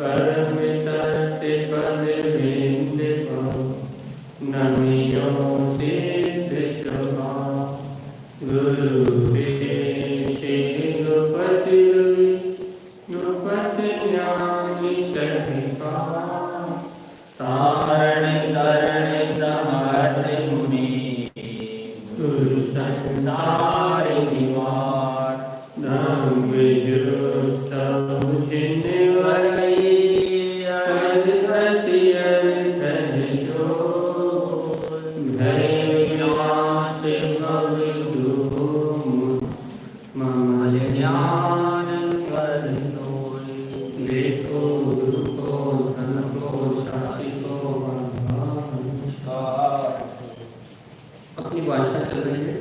परमितस्ते पदविन्दो नमियोऽसि दृष्ट्वा गुरुवेशे नृपति नृपतिज्ञानि सहिता तारणे तरणे समर्थे मुनि गुरु संसारि निवार नाम विजुक्तौ जिन्वरयि अर्हति अर्हतो भयविनाशे भवदुः मम ज्ञानं वर्धोरि देखो दुःखो धनको शासितो अपनी भाषा चल रही है।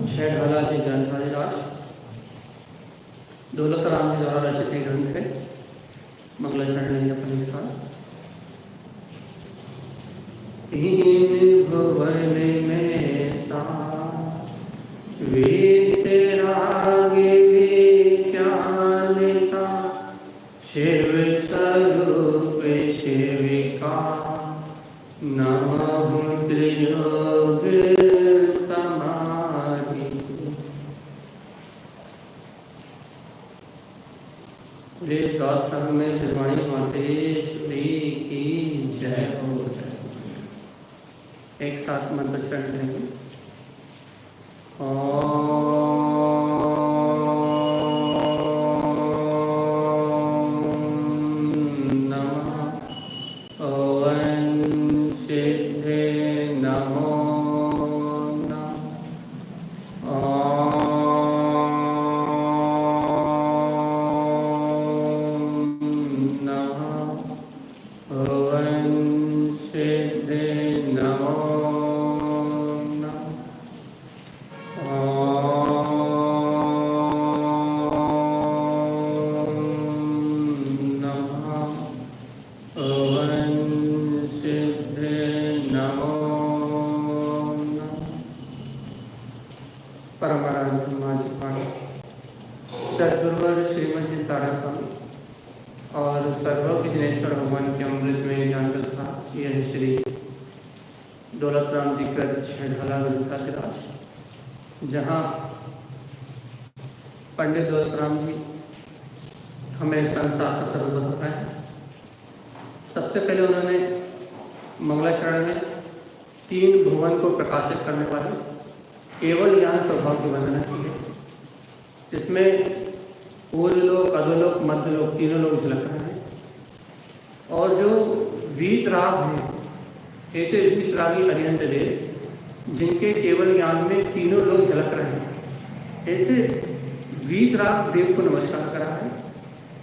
छेड़वाला के ग्रंथराज दौलत राम के द्वारा रचित एक ग्रंथ है मंगलाचरण अपने साथ। तीन भुवन में सा वेद रागे विज्ञानिता शिव स्वरूप शिविका नमः त्रियोग समाधि। गाथा में श्रीवाणी मातेश्वरी की जय हो। एक साथ मंत्र चरण करेंगे। जहाँ पंडित दौलत राम जी हमें संसार का स्वरूप बताया है। सबसे पहले उन्होंने मंगलाचरण में तीन भुवन को प्रकाशित करने वाले केवल ज्ञान स्वभाव की वर्णना की है। इसमें पूर्व लोक, अधोलोक, मध्य लोक तीनों लोग झलक रहे हैं। और जो वीतराग हैं ऐसे वीतरागी अरिहंत देव जिनके केवल ज्ञान में तीनों लोग झलक रहे हैं, ऐसे वीतराग देव को नमस्कार करा है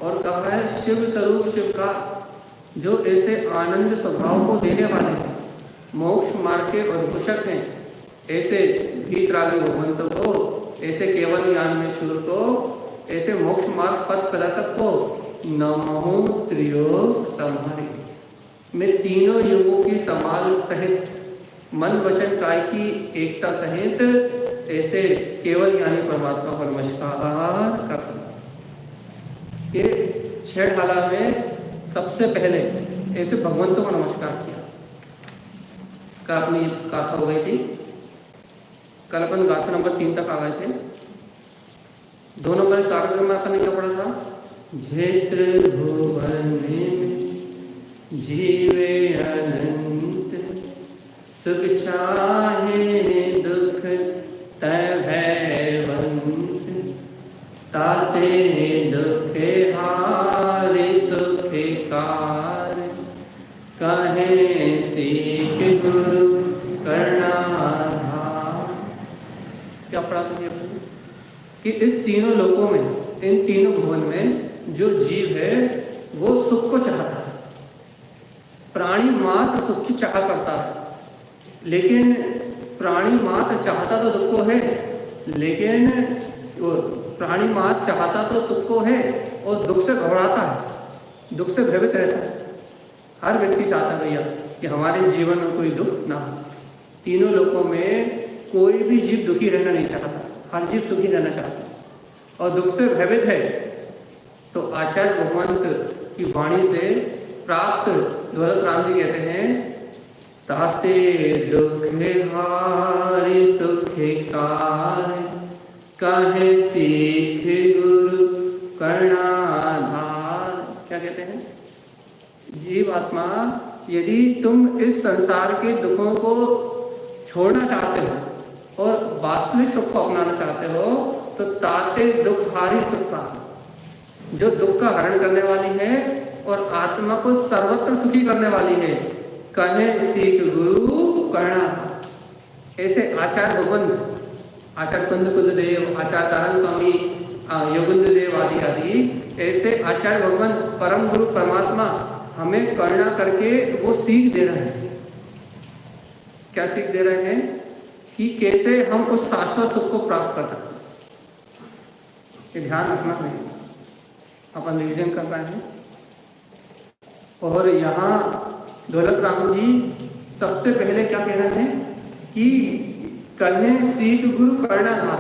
और कहा है शिव स्वरूप शिव का जो ऐसे आनंद स्वभाव को देने वाले हैं, मोक्ष मार्ग के उद्घोषक हैं, ऐसे वीतरागी भगवंतों को, ऐसे केवल ज्ञान में शूर को, ऐसे मोक्ष मार्ग पद प्रदर्शक को नमो त्रियोग समाधि। मैं तीनों युगों की समाल सहित मन वचन काय की एकता सहित ऐसे केवल ज्ञानी परमात्मा को नमस्कार करता हूं। ये छेड़वाला में सबसे पहले ऐसे भगवंतों को नमस्कार किया। का अपनी गाथा हो गई थी। कल अपन गाथा नंबर 3 तक आ गए थे। 2 नंबर कार्यक्रम में अपन ने क्या पढ़ा था? क्षेत्र भुवन जीवे अनंत सुख चाहे दुख तय भयवंत ताते दुखे हारे सुखे कार कहे सीख गुरु करनाधार। क्या पढ़ा तुमने कि इस तीनों लोकों में, इन तीनों भुवन में जो जीव है वो सुख को चाहता है। प्राणी मात्र सुख की चाह करता है, लेकिन प्राणी मात्र चाहता तो दुख को है, लेकिन वो प्राणी मात्र चाहता तो सुख को है और दुख से घबराता है, दुख से भयभीत रहता है। हर व्यक्ति चाहता है भैया कि हमारे जीवन में कोई दुख ना हो। तीनों लोकों में कोई भी जीव दुखी रहना नहीं चाहता, हर जीव सुखी रहना चाहता है और दुख से भयभीत है। तो तो आचार्य भगवंत की वाणी से प्राप्त दौलत राम जी कहते हैं, ताते दुखे हारि सुखे कार, काहे सीख गुरु कर्णाधार। क्या कहते हैं? जीवात्मा, यदि तुम इस संसार के दुखों को छोड़ना चाहते हो और वास्तविक सुख को अपनाना चाहते हो, तो ताते दुख हारी सुख का, जो दुख का हरण करने वाली है और आत्मा को सर्वत्र सुखी करने वाली है, कहे सीख गुरु करना। ऐसे आचार्य भगवंत, आचार्य कुंद देव, आचार्य दानंद स्वामी, योगेंद्र देव आदि आदि, ऐसे आचार्य भगवंत परम गुरु परमात्मा हमें करना करके वो सीख दे रहे हैं। क्या सीख दे रहे हैं? कि कैसे हम उस शाश्वत सुख को प्राप्त कर सकते हैं। ये ध्यान रखना है, अपन रिविजन कर रहे हैं। और यहाँ दौलत राम जी सबसे पहले क्या कह रहे हैं कि करने सीख गुरु करना था।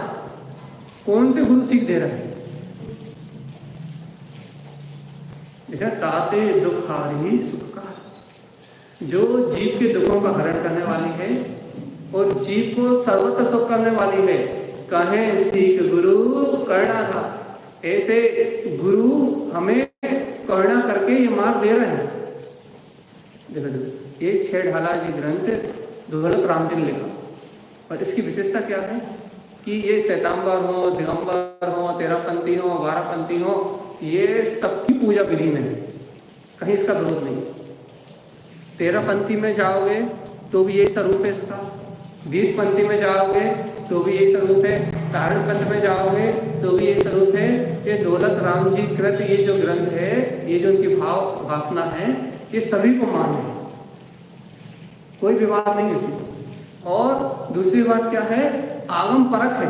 कौन से गुरु सीख दे रहे हैं? देखा, ताते दुख हारी सुख का, जो जीव के दुखों का हरण करने वाली है और जीव को सर्वत्र सुख करने वाली है, कहे सीख गुरु करना था। ऐसे गुरु हमें करना करके ये मार्ग दे रहे हैं। देखो, ये छह ढाला जी ग्रंथ दौलत राम जी ने लिखा, और इसकी विशेषता क्या है कि ये श्वेतांबर हो, दिगंबर हो, तेरहपंथी हो, बारहपंथी हो, ये सबकी पूजा विधि में है, कहीं इसका विरोध नहीं। तेरहपंथी में जाओगे तो भी यही स्वरूप है इसका, 20पंथी में जाओगे तो भी यही स्वरूप है, तारण पंथ में जाओगे तो भी यही स्वरूप है। ये दौलत राम जी कृत ये जो ग्रंथ है, ये जो उनकी भाव वासना है, ये सभी को मान्य है, कोई विवाद नहीं इसमें। और दूसरी बात क्या है, आगम परक है,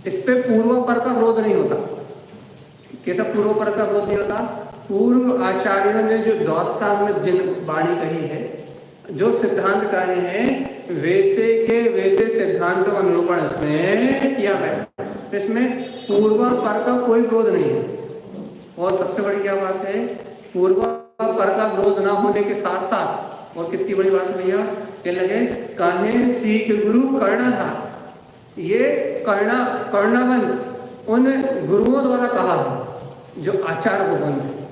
इस पे पूर्व पर का विरोध नहीं होता। कैसा पूर्व पर का विरोध नहीं होता? पूर्व आचार्यों ने जो द्वादशांग में जिन वाणी कही है, जो सिद्धांत कहे हैं, वैसे के वैसे सिद्धांतों का निरूपण इसमें किया है। इसमें पूर्व पर का कोई विरोध नहीं है। और सबसे बड़ी क्या बात है, पूर्व पर का विरोध ना होने के साथ साथ, और कितनी बड़ी बात भैया, कहने लगे काहे सीख गुरु करना था। ये कर्णाबंध उन गुरुओं द्वारा कहा है जो आचार्य भगवंत है।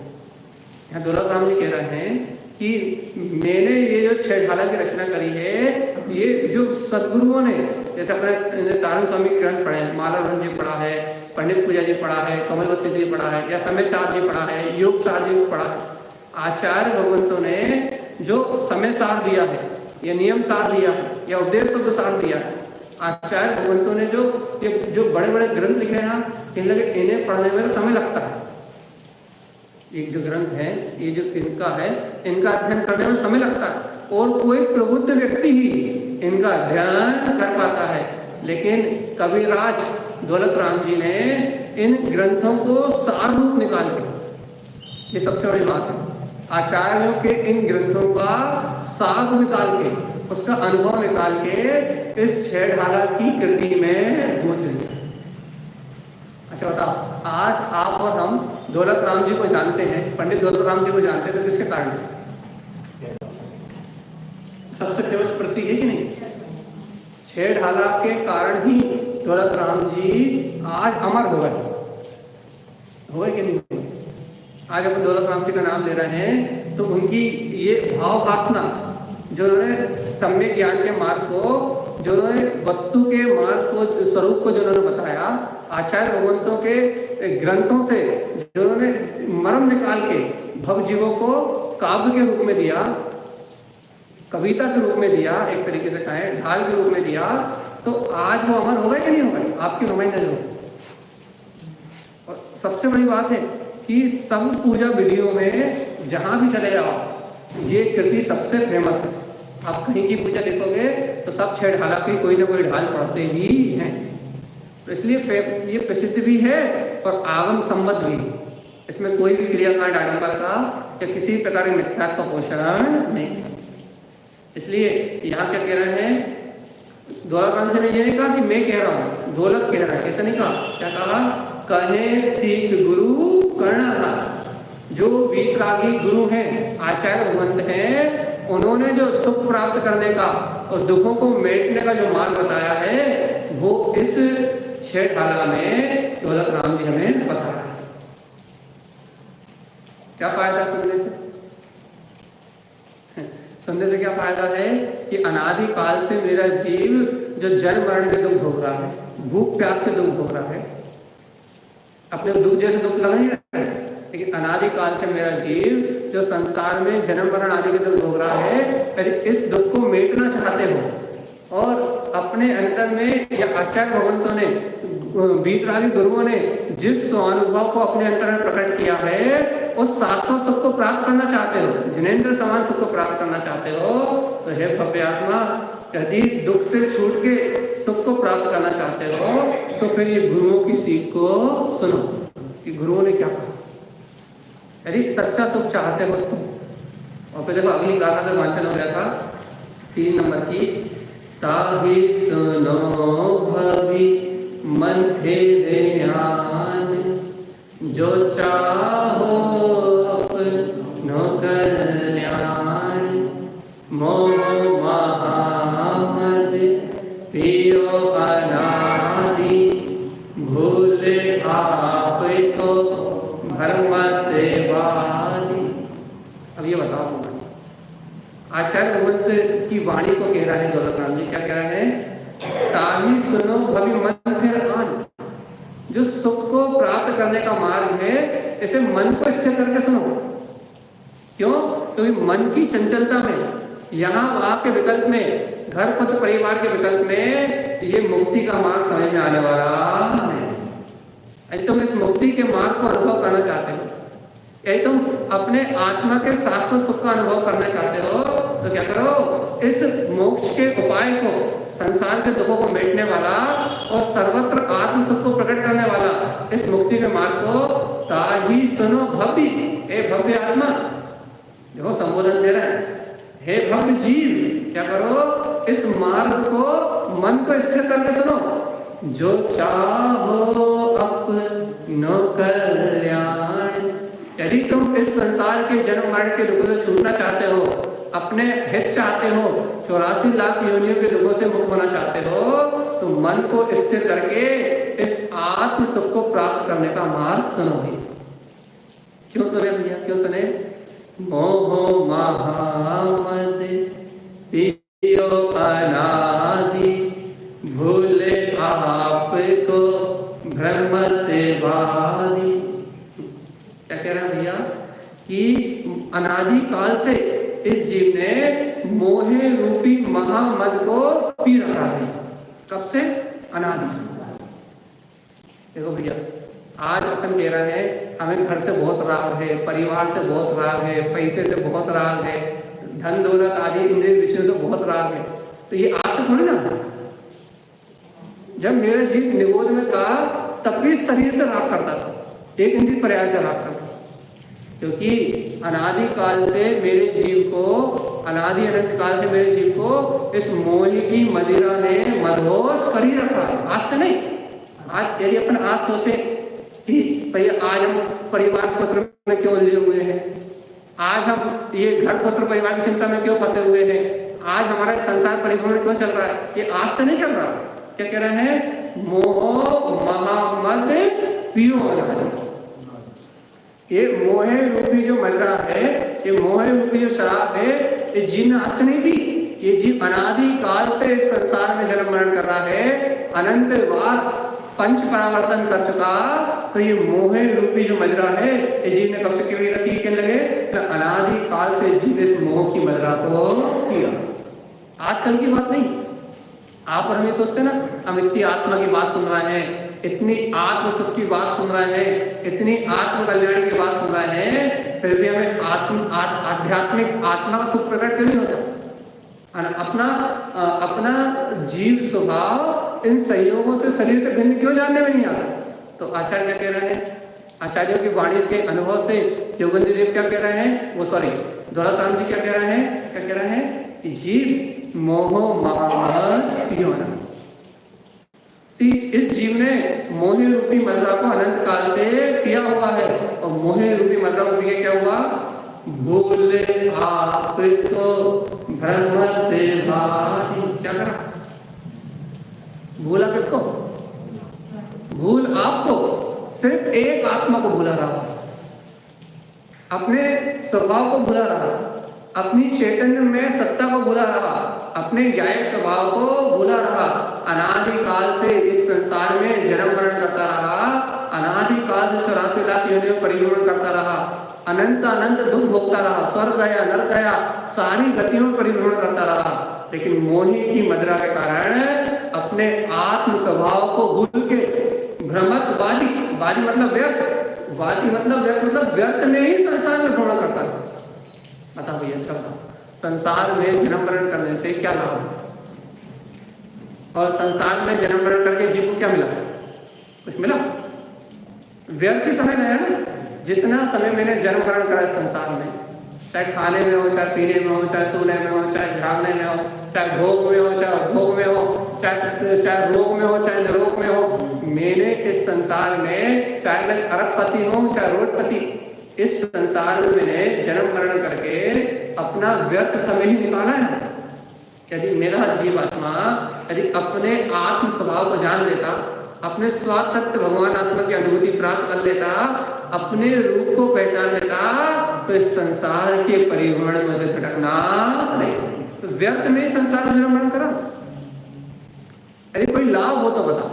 यहाँ दौलत राम जी कह रहे हैं कि मैंने ये जो छह ढाला की रचना करी है, ये जो सदगुरुओं ने, जैसे अपने तारण स्वामी ग्रंथ पढ़े हैं, मालाधर जी पढ़ा है, पंडित पूजा जी पढ़ा है, कमलवती जी पढ़ा है, या समय चार जी पढ़ा है, योग सार जी पढ़ा है। आचार्य भगवंतों ने जो समय सार दिया है, या नियम सार दिया है, या उपदेश शब्द सार दिया है, आचार्य भगवंतों ने जो बड़े बड़े ग्रंथ लिखे हैं, इन्हें पढ़ने में तो समय लगता है। एक जो ग्रंथ है, ये जो इनका है, इनका अध्ययन करने में समय लगता है, और कोई प्रबुद्ध व्यक्ति ही इनका अध्ययन कर पाता है। लेकिन कविराज दौलत राम जी ने इन ग्रंथों को सार रूप निकाल के, ये सबसे बड़ी बात है, आचार्यों के इन ग्रंथों का सार रूप निकाल के, उसका अनुभव निकाल के इस छह ढाला की कृति में गूंज लिया। अच्छा बताओ, आज आप और हम दौलत राम जी को जानते हैं, पंडित दौलत राम जी को जानते हैं, तो किसके कारण से? सबसे फेमस प्रति है कि नहीं? छह ढाला के कारण ही दौलत राम जी आज अमर हो गए कि नहीं? आज अपन दौलत राम जी का नाम ले रहे हैं, तो उनकी ये भाव वासना, जो उन्होंने सम्यक ज्ञान के मार्ग को, जो उन्होंने वस्तु के मार्ग को, स्वरूप को जो उन्होंने बताया, आचार्य भगवंतों के ग्रंथों से जो उन्होंने मर्म निकाल के भव जीवों को काव्य के रूप में दिया, कविता के रूप में दिया, एक तरीके से कहें ढाल के रूप में दिया, तो आज वो अमर हो गए कि नहीं हो गए आपकी नुमाइंदा जो। और सबसे बड़ी बात है कि सब पूजा विधियों में जहां भी चले जाओ, ये कृति सबसे फेमस है। आप कहीं की पूजा देखोगे तो सब छह ढाला की कोई ना कोई ढाल पढ़ते ही हैं, तो इसलिए ये प्रसिद्ध भी है और आगम संबद्ध भी। इसमें कोई भी क्रियाकांड आडंबर का या किसी प्रकार के मिथ्यात्व का पोषण नहीं। इसलिए यहाँ क्या कह रहे हैं, दौलत राम जी ने ये नहीं कहा कि मैं कह रहा हूँ, दौलत कह रहा है, ऐसा नहीं कहा। क्या कहा? कहे सीख गुरु करना जो वीतरागी गुरु हैं, आचार्य भगवंत हैं, उन्होंने जो सुख प्राप्त करने का और दुखों को मेटने का जो मार्ग बताया है वो इस 6 ढाला में दौलत राम जी हमें बताया है। क्या फायदा सुनने से? सुनने से क्या फायदा है कि अनादि काल से मेरा जीव जो जन्म मरण के दुख भोग रहा है, भूख प्यास के दुख भोग रहा है, अपने दुख जैसे दुख लग नहीं रहा है, लेकिन अनादि काल से मेरा जीव जो संसार में जन्म मरण आदि के दुख भोग रहा है, यदि इस दुख को मेटना चाहते हो और अपने अंतर में या आचार्य भगवंतों ने, वीतरागी गुरुओं ने जिस स्वानुभव को अपने अंतर में प्रकट किया है उस शाश्वत सुख को प्राप्त करना चाहते हो, जिनेंद्र समान सुख को प्राप्त करना चाहते हो, तो हे भव्य आत्मा, यदि दुख से छूट के सुख को प्राप्त करना चाहते हो तो फिर ये गुरुओं की सीख को सुनो कि गुरुओं ने क्या कहा। यदि सच्चा सुख चाहते हो तुम, और फिर देखो अगली गाथा का वांचन हो गया था 3 नंबर की, ताहि सुनो भवि मन थे ध्यान, जो चाहो अपनो कल्याण, मोह महामद पियो अनादि, भूले आप को भरमते वादी। अब ये बताओ, आचार्य भगवंत की वाणी को कह रहा है दौलत राम जी, क्या कह रहा है? ताहि सुनो भवि मन थे ध्यान, जो सुख को प्राप्त करने का मार्ग है इसे मन को स्थिर करके सुनो। क्यों? क्योंकि मन की चंचलता में, यहाँ वहां के विकल्प में, घर पुत्र परिवार के विकल्प में ये मुक्ति का मार्ग समझ में आने वाला है। यदि तुम इस मुक्ति के मार्ग को अनुभव करना चाहते हो, यदि तुम अपने आत्मा के शाश्वत सुख का अनुभव करना चाहते हो, तो क्या करो? इस मोक्ष के उपाय को, संसार के दुखों को मेटने वाला और सर्वत्र आत्म सुख को प्रकट करने वाला इस मुक्ति के मार्ग को ताहि सुनो भव्य, हे भव्य आत्मा, देखो संबोधन दे रहा है, हे भव्य जीव, क्या करो? इस मार्ग को मन को स्थिर करके सुनो। जो चाहो अपनो कल्याण, यदि तुम इस संसार के जन्म मरण के दुखों से छूटना चाहते हो, अपने हित चाहते हो, 84 लाख योनियों के दुखों से मुक्त होना चाहते हो, तो मन को स्थिर करके इस आत्म सुख को प्राप्त करने का मार्ग सुनोगे। क्यों सुने भैया, क्यों सुने? मोह महामद पियो अनादि, भूले आप को भ्रमते वादी। क्या कह रहा है भैया कि अनादि काल से इस जीव ने मोहे रूपी महामद को पी रखा है। कब से? अनादि से। देखो भैया, आज अपन कह रहे हैं हमें घर से बहुत राग है, परिवार से बहुत राग है, पैसे से बहुत राग है, धन दौलत आदि इंद्रिय विषयों से बहुत राग है, तो ये आज से थोड़ी ना। जब मेरा जीव निगोद में था तब भी शरीर से राग करता था, एक इंद्रिय पर्याय से राग करता, क्योंकि अनादि काल से मेरे जीव को, अनादि अनंत काल से मेरे जीव को इस मोह की मदिरा ने मदहोश कर ही रखा। आज से नहीं। आज यदि अपन आज सोचे कि भैया आज हम परिवार पुत्र में क्यों उलझे हुए हैं, आज हम ये घर पुत्र परिवार की चिंता में क्यों फंसे हुए हैं, आज हमारा संसार परिभ्रमण क्यों चल रहा है, ये आज से नहीं चल रहा। क्या कह रहे हैं? मोह महामद पियो अनादि, ये मोहे रूपी जो मदिरा है, ये मोहे रूपी जो शराब है, ये जीव ने आज से नहीं पी, ये जीव अनादि काल से इस संसार में जन्म मरण कर रहा है, अनंत बार पंच परावर्तन कर चुका। तो ये मोहे रूपी जो मदिरा है, ये जीव ने कब से पीने लगे? अनादि काल से जीव ने इस मोह की मदिरा को पिया। आजकल की बात नहीं। आप और हम ये सोचते ना, हम इतनी आत्मा की बात सुन रहे हैं, इतनी आत्म सुख की बात सुन रहे हैं, इतनी आत्म कल्याण की बात सुन रहे हैं, फिर भी हमें आध्यात्मिक आत्मा का सुख प्रकट क्यों नहीं होता? अपना जीव स्वभाव इन संयोगों से शरीर से भिन्न क्यों जानने में नहीं आता? तो आचार्य क्या कह रहे हैं? आचार्यों की वाणी के अनुभव से योगेंद्र देव क्या कह रहे हैं? दौलत राम जी क्या कह रहे हैं? क्या कह रहे हैं? जीव मोह महामद पियो अनादि, इस जीव ने मोहे रूपी मदिरा को अनंत काल से पिया हुआ है, और मोहे रूपी मदिरा को पी के क्या भूले आपको भ्रम से भारी। क्या करा? भूला किसको? भूल आपको, सिर्फ एक आत्मा को भूला रहा, बस अपने स्वभाव को भूला रहा, अपनी चैतन्य में सत्ता को भूला रहा, अपने ज्ञायक स्वभाव को भूला रहा। अनादिकाल से इस संसार में जन्म मरण करता रहा, अनादिकाल से 84 लाख योनियों परिभ्रमण करता रहा, अनंत अनंत दुख भोगता रहा, स्वर्ग गया नरक गया, सारी गतियों में परिभ्रमण करता रहा, लेकिन मोही की मदिरा के कारण अपने आत्म स्वभाव को भूल के भ्रमत वादी, वादी मतलब व्यर्थ, वादी मतलब व्यर्थ, मतलब व्यर्थ में ही संसार में भ्रमण करता है। बताओ भैया, अच्छा संसार में जन्म मरण करने से क्या लाभ है? और संसार में जन्म मरण करके जीव को क्या मिला? कुछ मिला? व्यर्थ ही समय गया ना। जितना समय मैंने जन्म मरण करा संसार में, चाहे खाने में हो, चाहे पीने में हो, चाहे सोने में हो, चाहे झाड़ने में हो, चाहे भोग में हो, चाहे उपभोग में हो, चाहे रोग में हो, चाहे निरोग में हो, मैंने इस संसार में, चाहे मैं अरबपति हूँ चाहे रोडपति, इस संसार में मैंने जन्म मरण करके अपना व्यर्थ समय ही निकाला है ना। यदि मेरा जीवात्मा यदि अपने आत्म स्वभाव को जान लेता, अपने स्वातंत्र भगवान आत्मा की अनुभूति प्राप्त कर लेता, अपने रूप को पहचान लेता, तो इस संसार के परिभ्रमण में से भटकना नहीं। तो व्यर्थ में संसार में जन्म मरण करा। यदि कोई लाभ हो तो बता,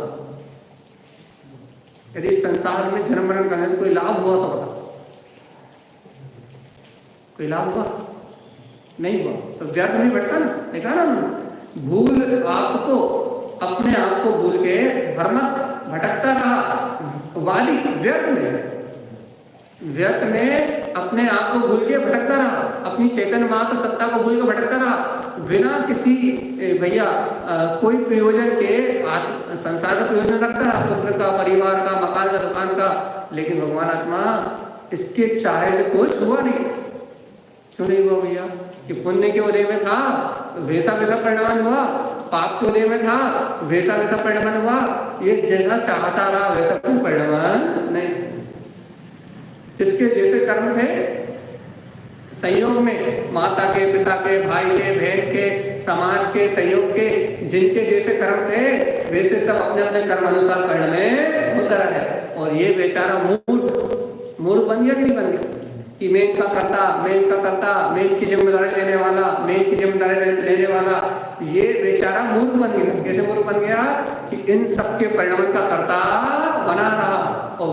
यदि संसार में जन्म मरण करने से कोई लाभ हुआ तो बता। कोई लाभ हुआ? नहीं हुआ, तो व्यर्थ नहीं भटका ना। देखा ना, भूल आपको, अपने आप को भूल के भ्रमत भटकता रहा, वादी व्यर्थ में अपने आप को भूल के भटकता रहा, अपनी चेतन मात्र सत्ता को भूल के भटकता रहा, बिना किसी भैया कोई प्रयोजन के संसार का प्रयोजन रखता रहा, पुत्र का, परिवार का, मकान का, दुकान का, लेकिन भगवान आत्मा इसके चाहे से कुछ हुआ नहीं। क्यों नहीं हुआ भैया? कि पुण्य के उदय में था वैसा वैसा परिणाम हुआ, पाप के उदय में था वैसा वैसा परिणाम हुआ, ये जैसा चाहता रहा वैसा कोई परिणाम नहीं। जिसके जैसे कर्म थे संयोग में, माता के, पिता के, भाई के, बहन के, समाज के, सहयोग के, जिनके जैसे कर्म थे वैसे सब अपने अपने कर्म अनुसार परिणाम होता रहा है। और ये बेचारा मूड बन गया कि नहीं बन गया? कि मैं इनका करता, मैं इनकी जिम्मेदारी लेने वाला, मैं इनकी जिम्मेदारी लेने वाला, ये बेचारा मूर्ख बन गया। कैसे मूर्ख बन गया? कि इन सबके परिणाम का कर्ता बना रहा और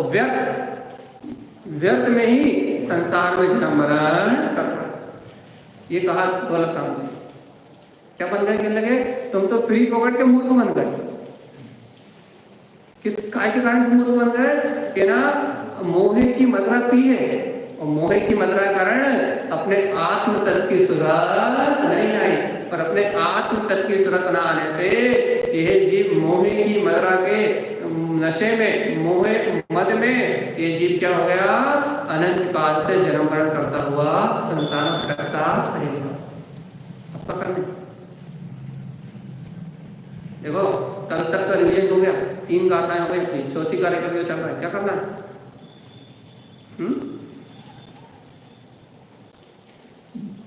व्यर्थ में ही संसार में जन्म मरण करता। ये कहा गलत काम। क्या बन गए? कहने लगे तुम तो फ्री पॉकेट के मूर्ख बन गए। किस काय के कारण से मूर्ख बन गए? कि ना मोहे की मदिरा पी है, और मोहे की मदिरा के कारण अपने आत्म तत्व की सुरत नहीं आई। पर अपने आत्म तत्व की सुरत न आने से यह जीव मोहे की मदिरा के नशे में, मोहे मद में ये जीव क्या हो गया? अनंत काल से जन्म मरण करता हुआ संसार में भटकता रहेगा। अब पकड़ नहीं। देखो कल तक का रिवीजन हो गया, 3 गाथाएं हो गई, चौथी कार्य का चल रहा है। क्या करना है?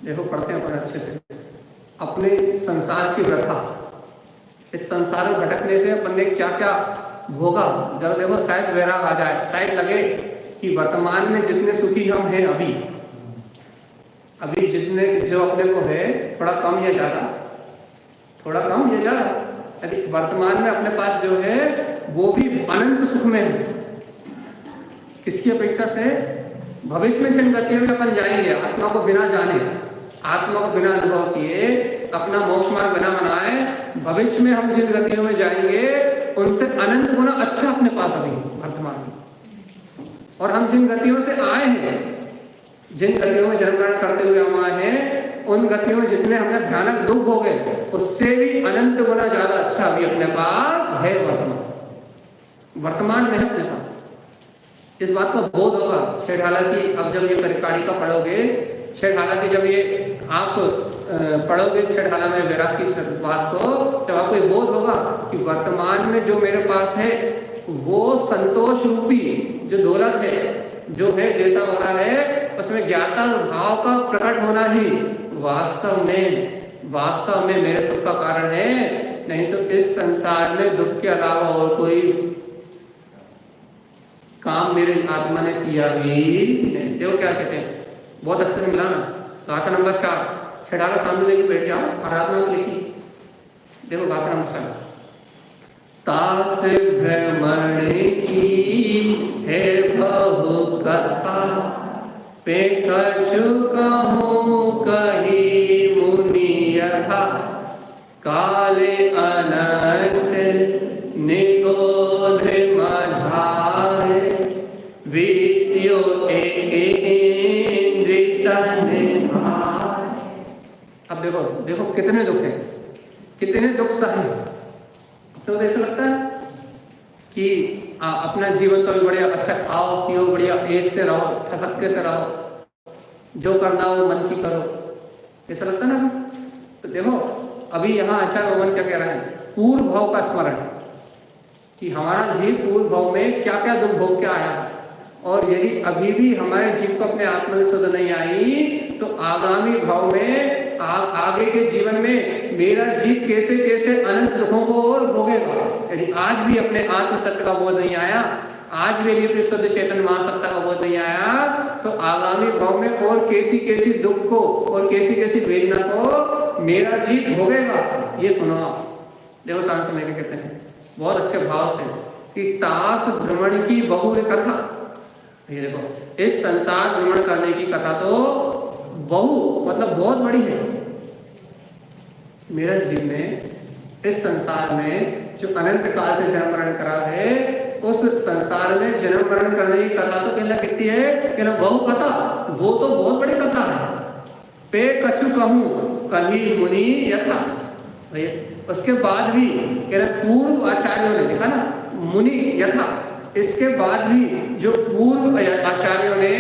देखो पढ़ते हैं अपन अच्छे से। अपने संसार की व्यथा, इस संसार में भटकने से अपन ने क्या क्या भोगा, जब देखो शायद वैराग आ जाए, शायद लगे कि वर्तमान में जितने सुखी हम हैं अभी जितने जो अपने को है, थोड़ा कम या ज्यादा, थोड़ा कम या ज्यादा, यदि वर्तमान में अपने पास जो है वो भी अनंत सुख में है। किसकी अपेक्षा से? भविष्य में जिन गतियों में अपन जाएंगे, आत्मा को बिना जाने, आत्मा को बिना अनुभव किए, अपना मोक्ष मार्ग बिना बनाए, भविष्य में हम जिन गतियों में जाएंगे उनसे अनंत गुना अच्छा अपने पास अभी वर्तमान में। और हम जिन गतियों से आए हैं, जिन गतियों में जन्म ग्रहण करते हुए हम आए हैं, उन गतियों में जितने हमने भयानक दुख भोगे उससे भी अनंत गुना ज्यादा अच्छा अभी अपने पास है वर्तमान में अपने पास। इस बात का बोध होगा। छेड़ाला की अब जब ये कारिका पढ़ोगे, छेड़ाला की जब ये आप पढ़ोगे छेड़ाला में वैराग की बात को, जब आपको ये बोध होगा कि वर्तमान में जो मेरे पास है वो संतोष रूपी जो दौलत है, जो है जैसा हो रहा है बस उसमें ज्ञाता भाव का प्रकट होना ही वास्तव में मेरे सुख का कारण है। नहीं तो इस संसार में दुख के अलावा और कोई काम मेरे आत्मा ने किया भी नहीं। देखो क्या कहते हैं, बहुत अच्छे से मिला ना। गाथा नंबर 4 छठाला सामने लेके बैठ जाओ, आराधना लिखी। देखो गाथा नंबर 4। तास भ्रमण की है बहु कथा, पे कछु कहूँ कही मुनि यथा, काले अनंत निगोध मझाए, विद्यो अब देखो कितने दुख हैं, कितने दुख सहे। तो ऐसा लगता है कि अपना जीवन तो बढ़िया, अच्छा खाओ पियो, बढ़िया ऐश से रहो, ठसक्के से रहो, जो करना हो मन की करो, ऐसा लगता है ना। तो देखो अभी यहाँ आचार्य भगवान क्या कह रहे हैं, पूर्व भाव का स्मरण, कि हमारा जीव पूर्व भाव में क्या क्या दुख भोग के आया, और यदि अभी भी हमारे जीव को अपने आत्मा में शुद्ध नहीं आई तो आगामी भाव में आगे के जीवन में मेरा जीव कैसे कैसे अनंत दुखों को और भोगेगा। यदि आज भी अपने आत्म तत्व का बोध नहीं आया, आज भी यदि शुद्ध चेतन महासत्ता का बोध नहीं आया, तो आगामी भाव में और कैसी कैसी दुख को और कैसी कैसी वेदना को मेरा जीव भोगेगा। ये सुनो आप, देखो तान समय के कहते हैं बहुत अच्छे भाव से कि तास भ्रमण की बहु कथा। ये देखो इस संसार भ्रमण करने की कथा तो बहु मतलब बहुत बड़ी है। मेरा जीव ने इस संसार में जो अनंत काल से जन्म मरण करा है, उस संसार में जन्म मरण करने की कथा तो कहना कितनी है, कहना बहु कथा, वो तो बहुत बड़ी कथा है। पे कछु कहूँ कभी मुनि यथा, उसके बाद भी कहना पूर्व आचार्यों ने लिखा ना, मुनि यथा, इसके बाद भी जो पूर्व आचार्यों ने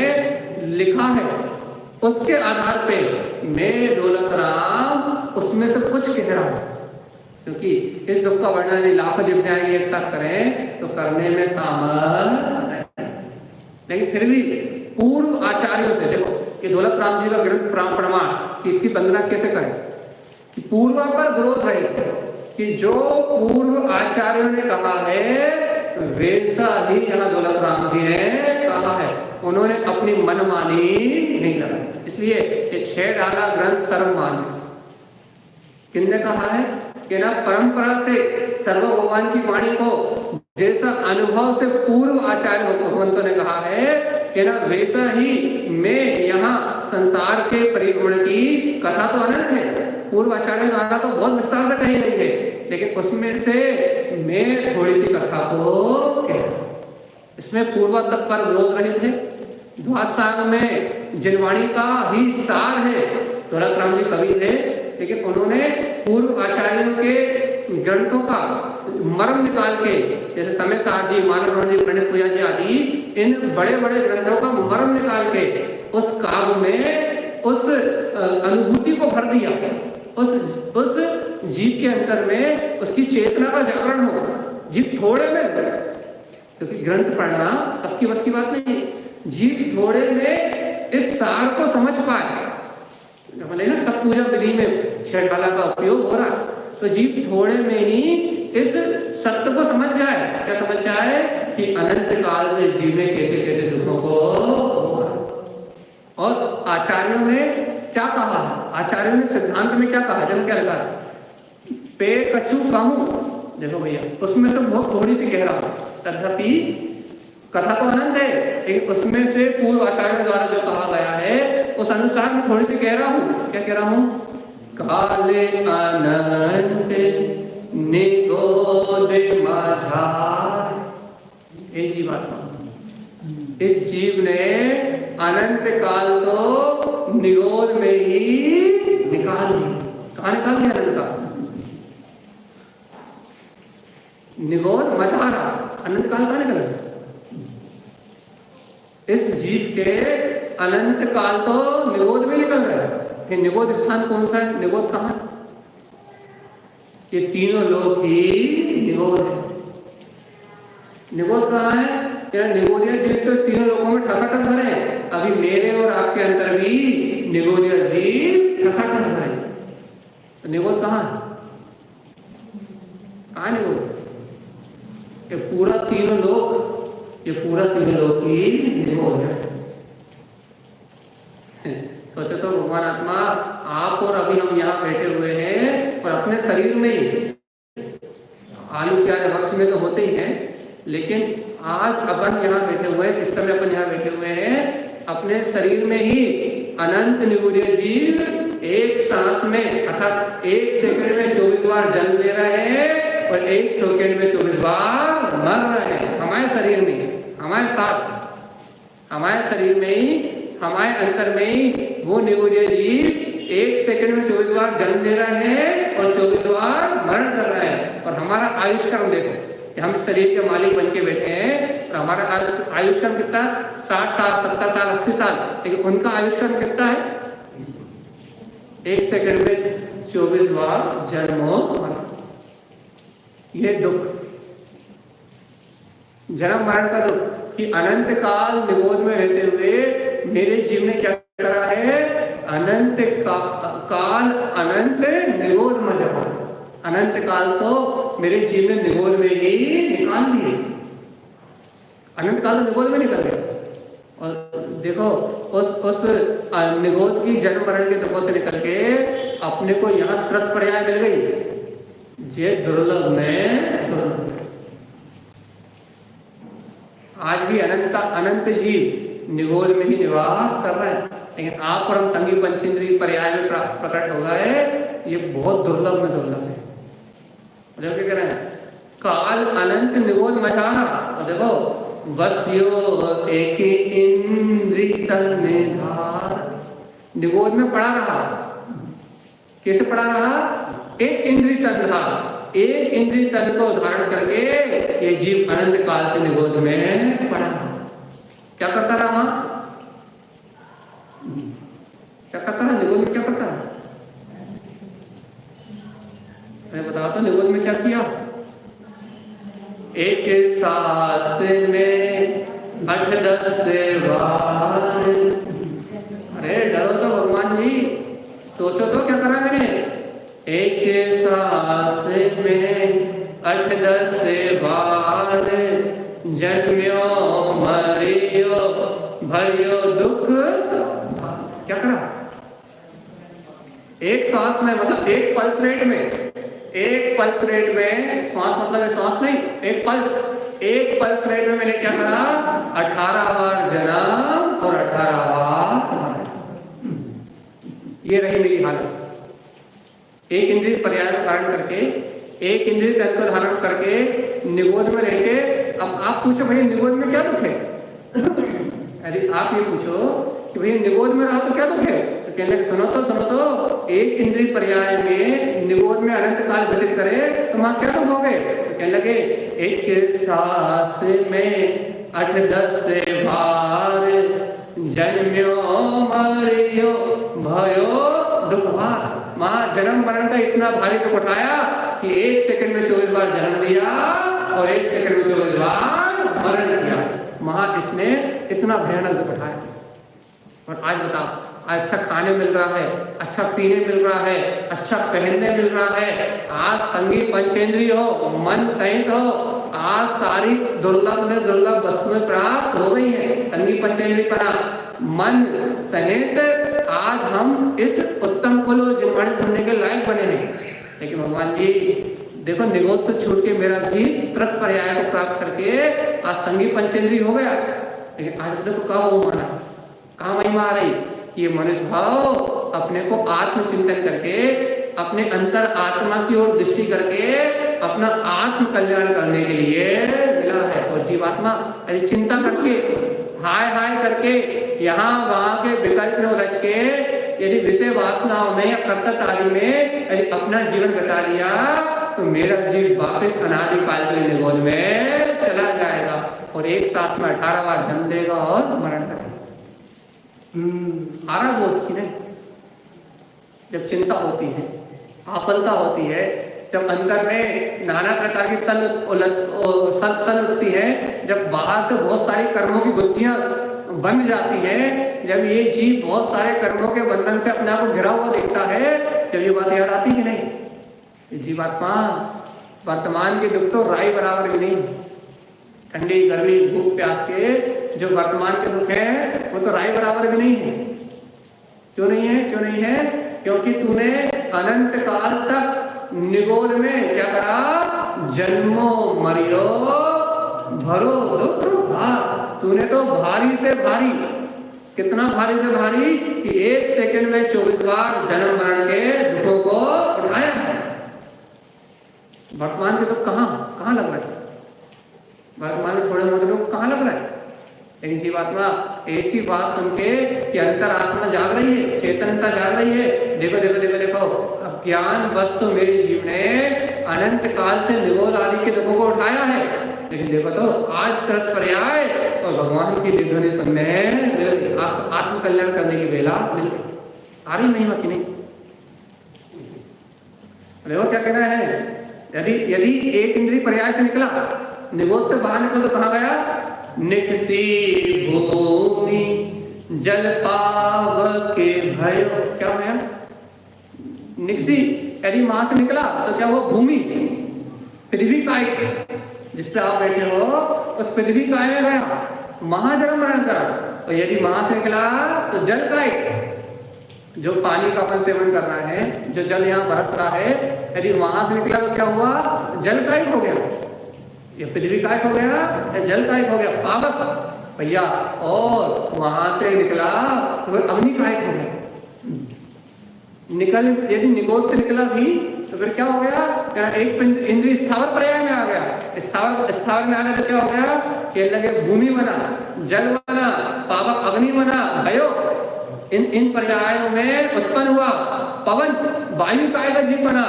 लिखा है उसके आधार पे मैं दौलत राम उसमें से कुछ कह रहा हूं, क्योंकि इस दुख का वर्णन यदि लाखों जिज्ञाएं एक साथ करें तो करने में सामर्थ्य, लेकिन फिर भी पूर्व आचार्यों से देखो कि दौलत राम जी का ग्रंथ प्रमाण कि इसकी वंदना कैसे करें, कि पूर्व पर विरोध रहे, कि जो पूर्व आचार्यों ने कहा है वैसा ही यहाँ दौलत राम जी ने कहा है। उन्होंने अपनी मनमानी नहीं करा, इसलिए ये 6 डाला ग्रंथ सर्वमान्य। किसने कहा है कि ना परंपरा से सर्व भगवान की वाणी को जैसा अनुभव से पूर्व आचार्य भगवंतों ने कहा है कि ना वैसा ही मैं यहाँ संसार के परिभ्रमण की कथा तो अनंत है, पूर्व आचार्य द्वारा तो बहुत विस्तार से कही गई है, लेकिन उसमें से मैं थोड़ी सी कथा को कह, इसमें पूर्व तक पर विरोध रहित है। द्वादशांग में जिनवाणी का ही सार है। दौलत राम जी कवि थे, लेकिन उन्होंने पूर्व आचार्यों के ग्रंथों का मर्म निकाल के, जैसे समय सार जी, मानव जी, पंडित पूजा जी आदि, इन बड़े बड़े ग्रंथों का मर्म निकाल के उस काव्य में उस अनुभूति को भर दिया, उस जीव के अंतर में उसकी चेतना का जागरण हो। जीव थोड़े में, क्योंकि ग्रंथ पढ़ना सबकी बस की बात नहीं, जीव थोड़े में इस सार को समझ पाए, भले ना सब पूजा विधि में 6 डाला का उपयोग हो रहा, तो जीव थोड़े में ही इस सत्य को समझ जाए। क्या समझ जाए कि अनंत काल से जीव ने कैसे कैसे दुखों को, और आचार्यों ने क्या कहा, आचार्यों ने सिद्धांत में क्या कहा, देखो क्या लगा, पे कछु कहूं, देखो भैया उसमें से बहुत थोड़ी सी कह रहा हूं, तथापि कथा तो अनंत है, लेकिन उसमें से पूर्व आचार्य द्वारा जो कहा गया है उस अनुसार मैं थोड़ी सी कह रहा हूँ। क्या कह रहा हूँ, काले अनंत निगोद माझार, एक जीवात्मा, इस जीव ने अनंत काल तो निगोद में ही निकाल दिया। कहाँ निकाल दिया अनंत काल, निगोद मझारा, अनंत काल कहाँ निकल गया। इस जीव के अनंत काल तो निगोद में निकल रहा है। निगोद स्थान कौन सा है, निगोद कहाँ है, ये तीनों लोग ही निगोद है। निगोद कहाँ है, निगोदिया जीव तो तीनों लोगों में ठसाठस भरे हैं। अभी मेरे और आपके अंदर भी निगोदीय जीव ठसाठस भरे। तो निगोद कहाँ है? कहाँ निगोद? ये पूरा तीनों लोग ही निगोद है। सोचो तो भगवान आत्मा आप और अभी हम यहाँ बैठे हुए हैं और अपने शरीर में ही, आलू प्याज वक्ष में तो होते ही हैं, लेकिन आज अपन यहाँ बैठे हुए हैं, इस समय अपन यहाँ बैठे हुए हैं, अपने शरीर में ही अनंत निगूढ़ जीव एक सांस में अर्थात 1 सेकंड में 24 बार जन्म ले रहे हैं और 1 सेकंड में 24 बार मर रहे हैं। हमारे शरीर में, हमारे साथ, हमारे शरीर में ही, हमारे अंतर में ही वो निगूढ़ जीव 1 सेकंड में 24 बार जन्म ले रहे हैं और 24 बार मरण कर रहे हैं। और हमारा आयुष्क्रम देखो कि हम शरीर के मालिक बन के बैठे हैं और हमारा आयुष्क्रम कितना? 60 साल, 70 साल, 80 साल, लेकिन उनका आयुष्क्रम कितना है? 1 सेकंड में 24 बार जन्म हो मरण। ये दुख, जन्म मरण का दुख कि अनंत काल निगोद में रहते हुए मेरे जीव ने क्या करा है? अनंत काल अनंत निगोद में जमा, अनंत काल तो मेरे जीव ने निगोद में ही निकाल दिए। अनंत काल तो निगोद में निकल गए। और देखो उस निगोद की जन्म मरण के दुखों से निकल के अपने को यहाँ त्रस पर्याय मिल गई। जे दुर्लभ में दुर्लभ। आज भी अनंत जीव निगोद में ही निवास कर रहे हैं, लेकिन आप और हम संगी पंचेंद्रिय पर्याय में प्रकट हो गए, ये बहुत दुर्लभ में दुर्लभ है। देखो क्या कह रहे हैं? काल अनंत निगोद मचाना। और देखो वस्यो एक इंद्री तन निधार, निगोद में पड़ा रहा। कैसे पड़ा रहा? एक इंद्री तन था, एक इंद्री तन को धारण करके ये जीव अनंत काल से निगोद में पड़ा रहा। क्या करता रहा? क्या करता रहा निगोद में? क्या करता रहा? मैं बताता हूं निगोद में क्या किया। एक सांस में 8-10 बार। अरे डरो तो भगवान जी, सोचो तो क्या करा मैंने। एक सांस में 8-10 बार जन्म्यो मरियो भयो दुख। क्या करा? एक सांस में मतलब एक पल्स रेट में, एक पल्स रेट में, श्वास मतलब है श्वास नहीं, एक पल्स रेट में मैंने क्या करा? 18 बार जन्म और 18 बार मरण। ये रही मेरी हालत। एक इंद्रिय पर्याय को धारण करके, एक इंद्रिय तन को धारण करके निगोद में रह के, अब आप पूछो भैया निगोद में क्या दुख है? यदि आप ये पूछो कि भैया निगोद में रहा तो क्या दुख है, तो कहने लगे सुनो तो एक इंद्रिय पर्याय में निगोद में अनंत काल व्यतीत करे तो वहां क्या दुख हो गए? तो कहने लगे एक सांस में 8-10 बार जन्म्यो मरियो भयो दुख भार। वहां जन्म मरण का इतना भारी दुख उठाया कि 1 सेकंड में 24 बार जन्म दिया और 1 सेकंड में 24 बार मरण किया। वहां इसने इतना भयानक दुख उठाया। और आज बताओ, आज अच्छा खाने मिल रहा है, अच्छा पीने मिल रहा है, अच्छा पहनने मिल रहा है, आज संगी पंचेंद्रिय हो, मन सहित हो, आज सारी दुर्लभ में दुर्लभ वस्तुएं प्राप्त हो गई हैं। संगी पंचेंद्रिय परा मन सहित आज हम इस उत्तम कुल जिम्माणी सुनने के लायक बने हैं। लेकिन भगवान जी देखो निगोद से छूट के मेरा जीव त्रस पर्याय को प्राप्त करके आज संगी पंचेंद्रिय हो गया। लेकिन आज देखो कहाँ वो माना, कहाँ महिमा आ रही। ये मनुष्य भाव अपने को आत्मचिंतन करके, अपने अंतर आत्मा की ओर दृष्टि करके अपना आत्म कल्याण करने के लिए मिला है। और जीवात्मा यदि चिंता करके, हाय करके, यहाँ वहां के विकल्प में उलझ के यदि विषय वासनाओं में या कर्तव्य आदि में यदि अपना जीवन बिता लिया तो मेरा जीव वापस अनादिकाल के निगोद में चला जाएगा और एक साथ में 18 बार जन्म देगा और मरण करेगा। आरा बोध की नहीं, जब चिंता होती है, आफलता होती है, जब अंदर में नाना प्रकार की सन उठती है, जब बाहर से बहुत सारी कर्मों की गुत्थियां बंध जाती है, जब ये जीव बहुत सारे कर्मों के बंधन से अपने आप को घिरा हुआ दिखता है, जब ये बात याद आती कि नहीं, जीवात्मा वर्तमान के दुख तो राई बराबर भी नहीं, ठंडी गर्मी भूख प्यास के जो वर्तमान के दुख है वो तो राई बराबर भी नहीं है। क्यों नहीं है? क्यों नहीं है? क्योंकि तूने अनंत काल तक निगोद में क्या करा, जन्मों मरियो भरो दुख भार। तूने तो भारी से भारी, कितना भारी से भारी कि 1 सेकंड में 24 बार जन्म मरण के दुखों को उठाया। वर्तमान के दुख कहाँ लग रहा है? वर्तमान में थोड़े बहुत लोग कहाँ लग रहा है? लेकिन जीवात्मा ऐसी बात सुन के कि अंतरात्मा जाग रही है, चेतनता जाग रही है, देखो देखो देखो देखो, अब ज्ञान वस्तु मेरे जीव ने अनंत काल से निगोद आदि के दुखों को उठाया है, लेकिन देखो तो आज तरस पर्याय और भगवान की दिव्य सुनने आत्म कल्याण करने की वेला मिल आ रही महिमा की नहीं। देखो क्या कहना है, यदि एक इंद्रिय पर्याय से निकला, निगोद से बाहर निकला तो कहाँ गया? निकसी भूमि जल पावके भयो। क्या भैया? निकसी यदि मां से निकला तो क्या वो भूमि, पृथ्वी काय, जिस पे आप बैठे हो उस पृथ्वी काय में गया, महाजन्म मरण करा। और यदि मां से निकला तो जल काय, जो पानी का अपन सेवन कर रहा है, जो जल यहाँ बरस रहा है, यदि वहां से निकला तो क्या हुआ? जल काय हो गया, ये पृथ्वी काय हो गया, जल काय हो गया, पावक भैया। और वहां से निकला तो फिर अग्नि काय हो गया। निकल यदि निगोद से निकला भी तो फिर क्या हो गया? एक इंद्रिय स्थावर पर्याय में आ गया। स्थावर में आ गया तो क्या हो गया? कि लगे भूमि बना, जल बना, पावक अग्नि बना, भयो इन पर्यायों में उत्पन्न हुआ। पवन वायु काय का जीव बना,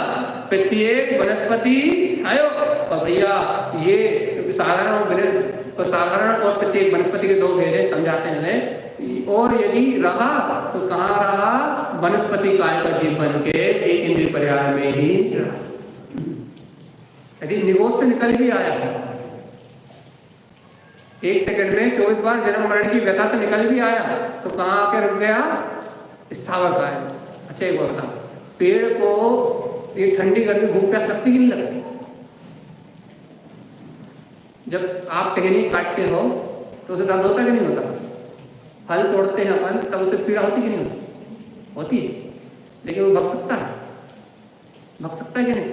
प्रत्येक वनस्पति आयो। और भैया ये साधारण और प्रत्येक वनस्पति के 2 भेद है, समझाते हैं। और यदि रहा तो कहाँ रहा? वनस्पति काय का जीव बन के एक इंद्रिय पर्याय में ही रहा। यदि निगोद से निकल भी आया, 1 सेकंड में 24 बार जन्म मरण की व्यथा से निकल भी आया तो कहाँ आके रुक गया? स्थावर काय। अच्छा एक बात, पेड़ को ये ठंडी गर्मी भूख प्यास लगती कि नहीं लगती? जब आप टहनी काटते हो तो उसे दर्द होता कि नहीं होता? फल तोड़ते हैं अपन तब उसे पीड़ा होती कि नहीं होती? होती है। लेकिन वो भग सकता है? भग सकता है कि नहीं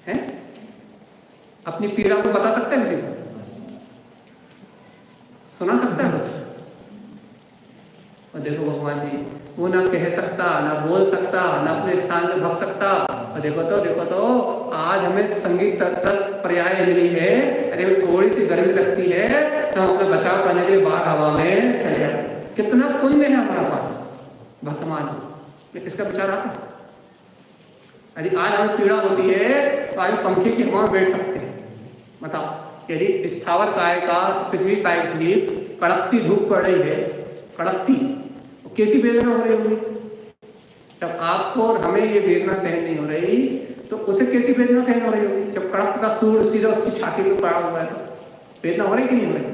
है? अपनी पीड़ा को बता सकता है किसी को? सुना सकता है कुछ? और देखो भगवान जी, वो ना कह सकता, ना बोल सकता, ना अपने स्थान से भग सकता। और देखो तो आज हमें संगीत 10 पर्याय मिली है। अरे थोड़ी सी गर्मी लगती है तो हम अपना बचाव करने के लिए बाहर हवा में चले जाते। कितना पुण्य है हमारे पास वर्तमान में, किसका विचार आता है? यदि आज हमें पीड़ा होती है तो आज पंखे की हवा में बैठ सकते हैं। बताओ, यदि स्थावर काय का पृथ्वी काय की कड़कती धूप पड़ रही है, कड़कती, कैसी वेदना हो रही होगी? जब आपको और हमें ये वेदना सहन नहीं हो रही तो उसे कैसी वेदना सहन हो रही होगी? जब कड़क का सूर्य सीधा उसकी छाती पे पड़ा हुआ है तो वेदना हो रही कि नहीं हो रही?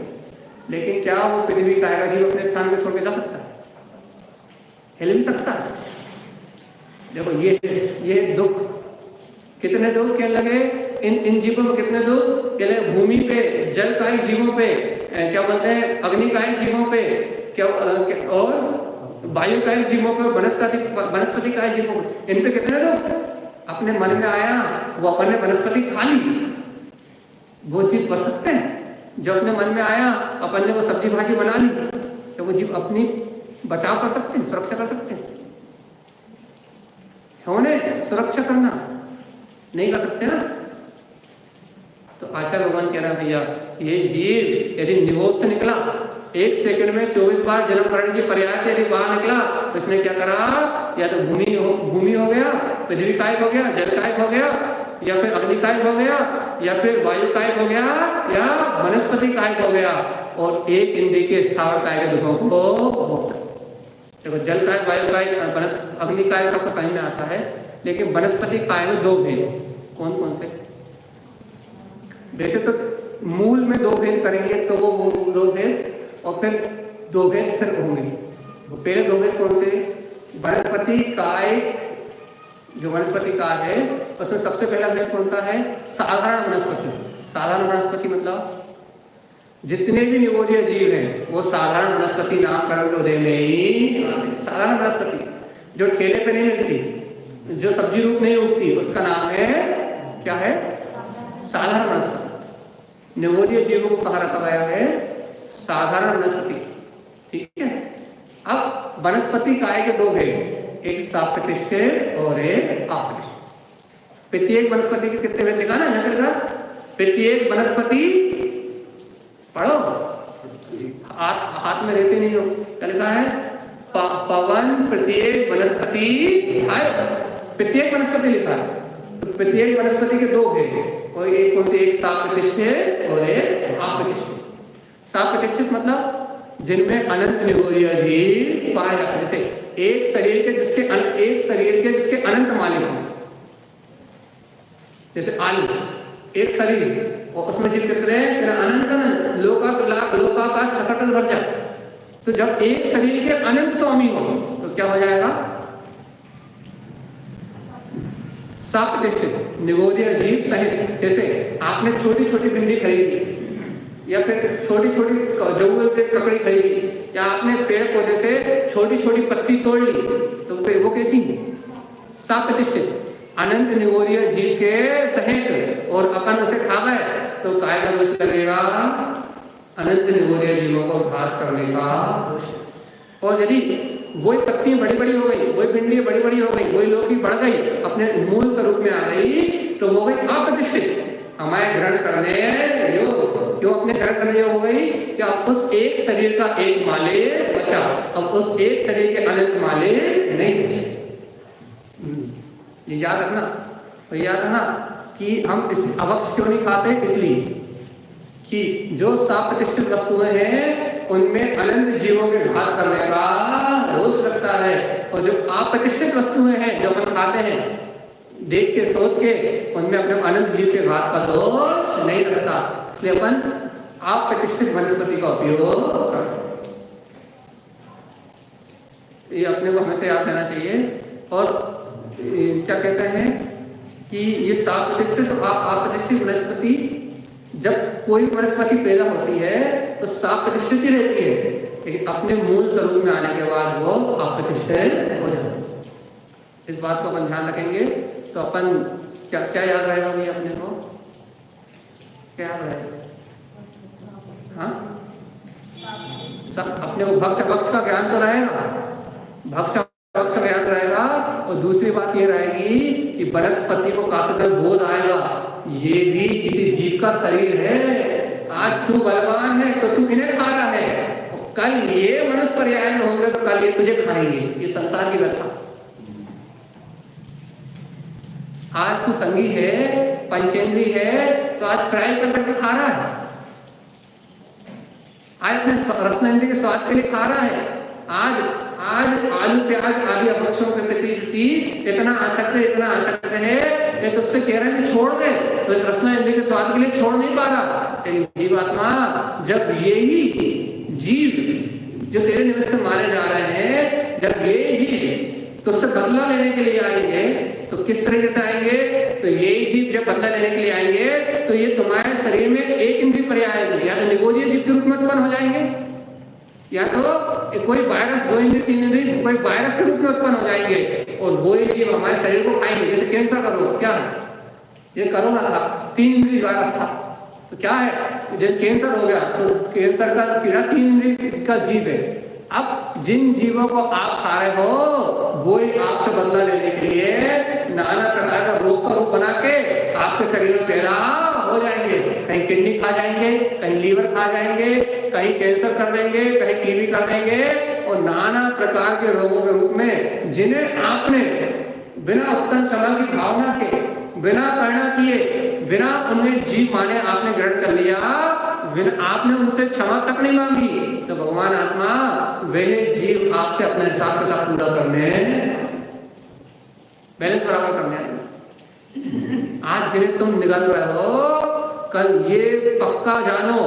लेकिन क्या वो पृथ्वी काय का जीव अपने स्थान को छोड़ के जा सकता है? हिल भी सकता है? देखो ये दुख, कितने दुख क्या लगे इन जीवों में, कितने दुख के लगे भूमि पे, जल काय जीवों पे, क्या बोलते हैं अग्नि काय जीवों पे, क्या और वायु काय जीवों पे, वनस्पति काय जीवों पे, इन पे कितने लोग अपने मन में आया वो अपन ने वनस्पति खा ली, वो जीव बच सकते हैं? जो अपने मन में आया अपन ने वो सब्जी भाजी बना ली तो वो जीव अपनी बचाव कर सकते हैं, सुरक्षा कर सकते हैं? होने सुरक्षा करना नहीं कर सकते ना। तो आचार्य भगवान कह रहा है भैया ये जीव यदि निगोद से निकला, 1 सेकंड में 24 बार जन्म मरण की पर्याय से यदि बाहर निकला तो इसने क्या करा? या तो भूमि हो गया, पृथ्वी काय हो गया, जल काय हो गया, या फिर अग्नि काय हो गया, या फिर वायु काय हो गया, या वनस्पति काय हो गया। और एक इंद्रिय के स्थावर काय के दुखों को देखो, जल काय, वायु काय, अग्नि काय का समझ में आता है, लेकिन वनस्पति काय में 2 भेद। कौन कौन से? वैसे तो मूल में 2 भेद करेंगे तो वो 2 भेद, और फिर दो भेद फिर होंगे। वो पहले दो भेद कौन से? वनस्पति कायिक, जो वनस्पति काल है उसमें सबसे पहला भेद कौन सा है? साधारण वनस्पति। साधारण वनस्पति मतलब जितने भी निगोदीय जीव हैं वो साधारण वनस्पति नामकरण को दे नहीं। साधारण वनस्पति जो ठेले पे नहीं मिलती, जो सब्जी रूप नहीं उगती, उसका नाम है क्या है? साधारण वनस्पति। निगोदीय जीवों को कहा रखा गया है साधारण वनस्पति। ठीक है। अब वनस्पति काय के दो भेद, एक साप्रतिष्ठित और एक अप्रतिष्ठित। प्रत्येक वनस्पति के कितने भेद लिखा ना यहाँ लिखा? प्रत्येक वनस्पति पढ़ो, हाथ में रहते नहीं हो। क्या लिखा है? पवन प्रत्येक वनस्पति है। प्रत्येक वनस्पति लिखा है। तो प्रत्येक वनस्पति के दो भेद, और एक कौन से? एक साप्रतिष्ठित और एक अप्रतिष्ठित। साप्रतिष्ठित मतलब जिनमें अनंत निगोदीय जीव पाए जाते हैं। जैसे एक शरीर के जिसके अनंत मालिक हो, जैसे आलू एक शरीर और उसमें जीव कितने हैं? अनंत अनंत, लोकाकाश ठसठस भर जाए। तो जब एक शरीर के अनंत स्वामी हो तो क्या हो जाएगा? साप्रतिष्ठित निगोदीय जीव सहित। जैसे आपने छोटी छोटी भिंडी खरीदी, या फिर छोटी छोटी जौगल से ककड़ी खरीदी, या आपने पेड़ पौधे से छोटी छोटी पत्ती तोड़ ली, तो वो कैसी? साप्रतिष्ठित अनंत निगोदीय जीव के सहित, और अपन उसे खा गए तो काय का दोष लगेगा? अनंत निगोदीय जीवों को घात करने का दोष। और यदि वही पत्ती बड़ी बड़ी हो गई, वही भिंडी बड़ी बड़ी हो गई, वही लौकी बढ़ गई, अपने मूल स्वरूप में आ गई, तो वो गई अप्रतिष्ठित, हमारे ग्रहण करने योग। क्यों अपने ग्रहण करने योग हो गई? कि अब उस एक शरीर का एक मालिक बचा, अब उस एक शरीर के अनंत मालिक नहीं बचे। ये याद रखना। तो याद रखना कि हम इस अवक्ष क्यों नहीं खाते? इसलिए कि जो साप्रतिष्ठित वस्तुएं हैं उनमें अनंत जीवों के घात करने का दोष लगता है, और जो अप्रतिष्ठित वस्तुएं हैं जो अपन खाते हैं देख के सोच के, उनमें अपने अनंत जीव के घात का दोष नहीं लगता। इसलिए अपन अप्रतिष्ठित वनस्पति का उपयोग करते हैं। ये अपने को हमेशा याद रहना चाहिए। और क्या कहते हैं कि ये साप्रतिष्ठित और अप्रतिष्ठित वनस्पति, जब कोई वनस्पति पैदा होती है तो साप्रतिष्ठित ही रहती है, लेकिन अपने मूल स्वरूप में आने के बाद वो अप्रतिष्ठित हो जाती है। इस बात को अपन ध्यान रखेंगे तो अपन क्या याद रहेगा भाई अपने को? क्या याद रहेगा? हाँ, अपने को भक्ष का ज्ञान तो रहेगा, भक्ष का ज्ञान रहेगा। और दूसरी बात ये रहेगी कि वनस्पति को काफी बोध आएगा, ये भी किसी जीव का शरीर है। आज तू बलवान है तो तू इन्हें खा रहा है, और कल ये मनुष्य पर्याय में होंगे तो कल ये तुझे खाएंगे। ये संसार की व्यथा। आज तू संगी है, पंचेंद्री है, तो आज फ्राई करके खा रहा है, आज अपने रसनेंद्री के स्वाद के लिए खा रहा है। आज आलू प्याज आदि अपक्षों के प्रति इतना आसक्त है, ये तो उससे कह रहे हैं कि छोड़ दे, तो इस रसना इंद्रिय के स्वाद के लिए छोड़ नहीं पा रहा। लेकिन जीवात्मा, जब यही जीव जो तेरे निमित्त से मारे जा रहे हैं, जब ये जीव तो उससे बदला लेने के लिए आएंगे, तो किस तरीके से आएंगे? तो ये जीव जब बदला लेने के लिए आएंगे तो ये तुम्हारे शरीर में एक इंद्रिय पर्याय में या तो निगोदीय जीव के रूप में उत्पन्न हो जाएंगे, या तो कोई वायरस, 2 इंद्रिय 3 इंद्रिय कोई वायरस के रूप में उत्पन्न हो जाएंगे, और वो ही जीव हमारे शरीर को खाएंगे। जैसे कैंसर का रोग क्या है? ये कोरोना था, 3 इंद्रिय वायरस था, तो क्या है? जब कैंसर हो गया तो कैंसर का कीड़ा 3 इंद्रिय का जीव है। अब जिन जीवों को आप खा रहे हो वो ही आपसे बदला लेने के लिए नाना प्रकार का रोग का रूप बना के आपके शरीर में पैदा हो जाएंगे। कहीं किडनी खा जाएंगे, कहीं लीवर खा जाएंगे, कहीं कैंसर कर देंगे, कहीं टीबी कर देंगे, और नाना प्रकार के रोगों के रूप में जिन्हें आपने बिना उत्तम क्षमा की भावना के, बिना प्रेरणा किए, बिना उन्हें जीव माने आपने ग्रहण कर लिया, आपने उनसे क्षमा तक नहीं मांगी, तो भगवान आत्मा वह जीव आपसे अपने हिसाब किताब पूरा करने, बैलेंस बराबर करने आएंगे। आज जिन्हें तुम निगल रहे हो, कल ये पक्का जानो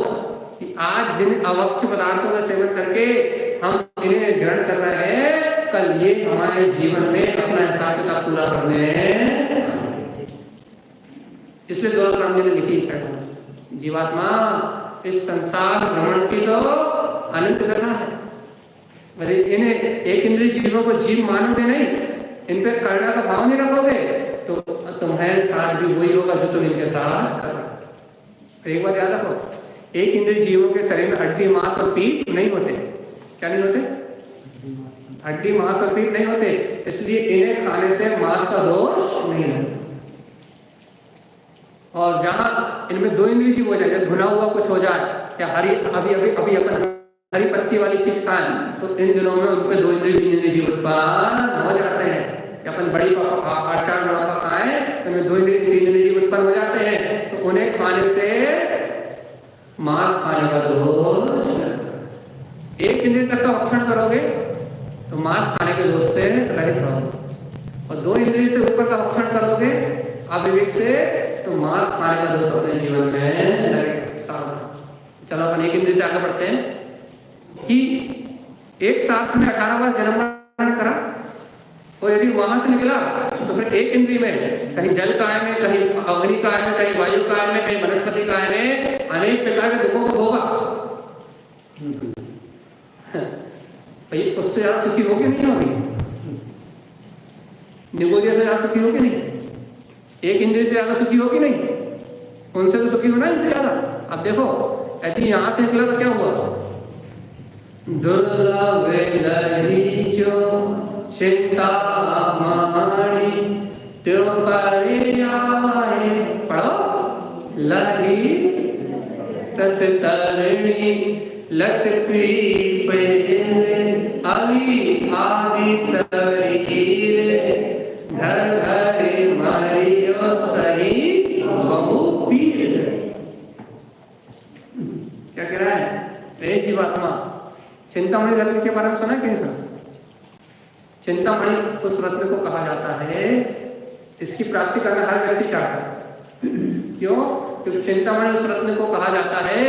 कि आज जिन अवक्ष पदार्थों का सेवन करके हम इन्हें ग्रहण कर रहे हैं, कल ये हमारे जीवन में अपना हिसाब किताब पूरा करने हैं। इसलिए दौलतराम जी ने लिखी है, जीवात्मा इस संसार भ्रमण की तो अनंत कथा है। अरे इन्हें एक इंद्रिय जीवों को जीव मानोगे नहीं, इन पे करुणा का भाव नहीं रखोगे, तो तुम्हारे साथ भी वही होगा जो तुम इनके साथ कर रहे हो। एक बात याद रखो, एक इंद्रिय जीवों के शरीर में हड्डी, मांस और पीठ नहीं होते। क्या नहीं होते? हड्डी, मांस और पीठ नहीं होते, इसलिए इन्हें खाने से मांस का दोष नहीं है। और जहां इनमें दो इंद्रिय जीव हो जाए, जब भुना हुआ कुछ हो जाए या हरी अभी अपन हरी पत्ती वाली चीज खाएं, तो इन दिनों में उनपे दो इंद्रिय तीन इंद्रिय जीव उत्पन्न हो जाते हैं। या अपन बड़ी अचार बड़ा खाएं, तो उनमें दो इंद्रिय तीन इंद्रिय जीव उत्पन्न हो जाते हैं, तो उन्हें खाने से मांस खाने का दोष। एक इंद्रिय तक का भक्षण करोगे तो मांस खाने के दोष से रहित रहोगे, और दो इंद्रिय से ऊपर का भक्षण करोगे अविवेक से, तो मांस खाने का दोष अपने जीवन में लगेगा। चलो अपन एक इंद्रिय से आगे बढ़ते हैं कि एक सांस में 18 बार जन्म मरण करा, और यदि वहां से निकला तो फिर एक इंद्रिय में कहीं जल काय में, कहीं अग्नि काय में, कहीं वायु काय में, कहीं वनस्पति काय में अनेक प्रकार के दुखों को भोगा। उससे ज्यादा सुखी होगी नहीं होगी? निगोदिया से ज्यादा सुखी होगी नहीं? एक इंद्रिय से ज्यादा सुखी होगी नहीं? उनसे तो सुखी होना इनसे ज्यादा। अब देखो ऐसे यहां से निकला तो क्या हुआ? दुर्लभ लहिचो चिंतामणि त्यो पर्याय, पढ़ो, लही रस तरिणी लट पीपे अली आदि शरीर घर घर मरियो सही बहु पीर। क्या कह रहा है? जीवात्मा चिंतामणि रत्न के बारे में सुना कि नहीं सुना? चिंतामणि उस रत्न को कहा जाता है, इसकी प्राप्ति करना हर व्यक्ति चाहता है। क्यों? क्योंकि चिंतामणि उस रत्न को कहा जाता है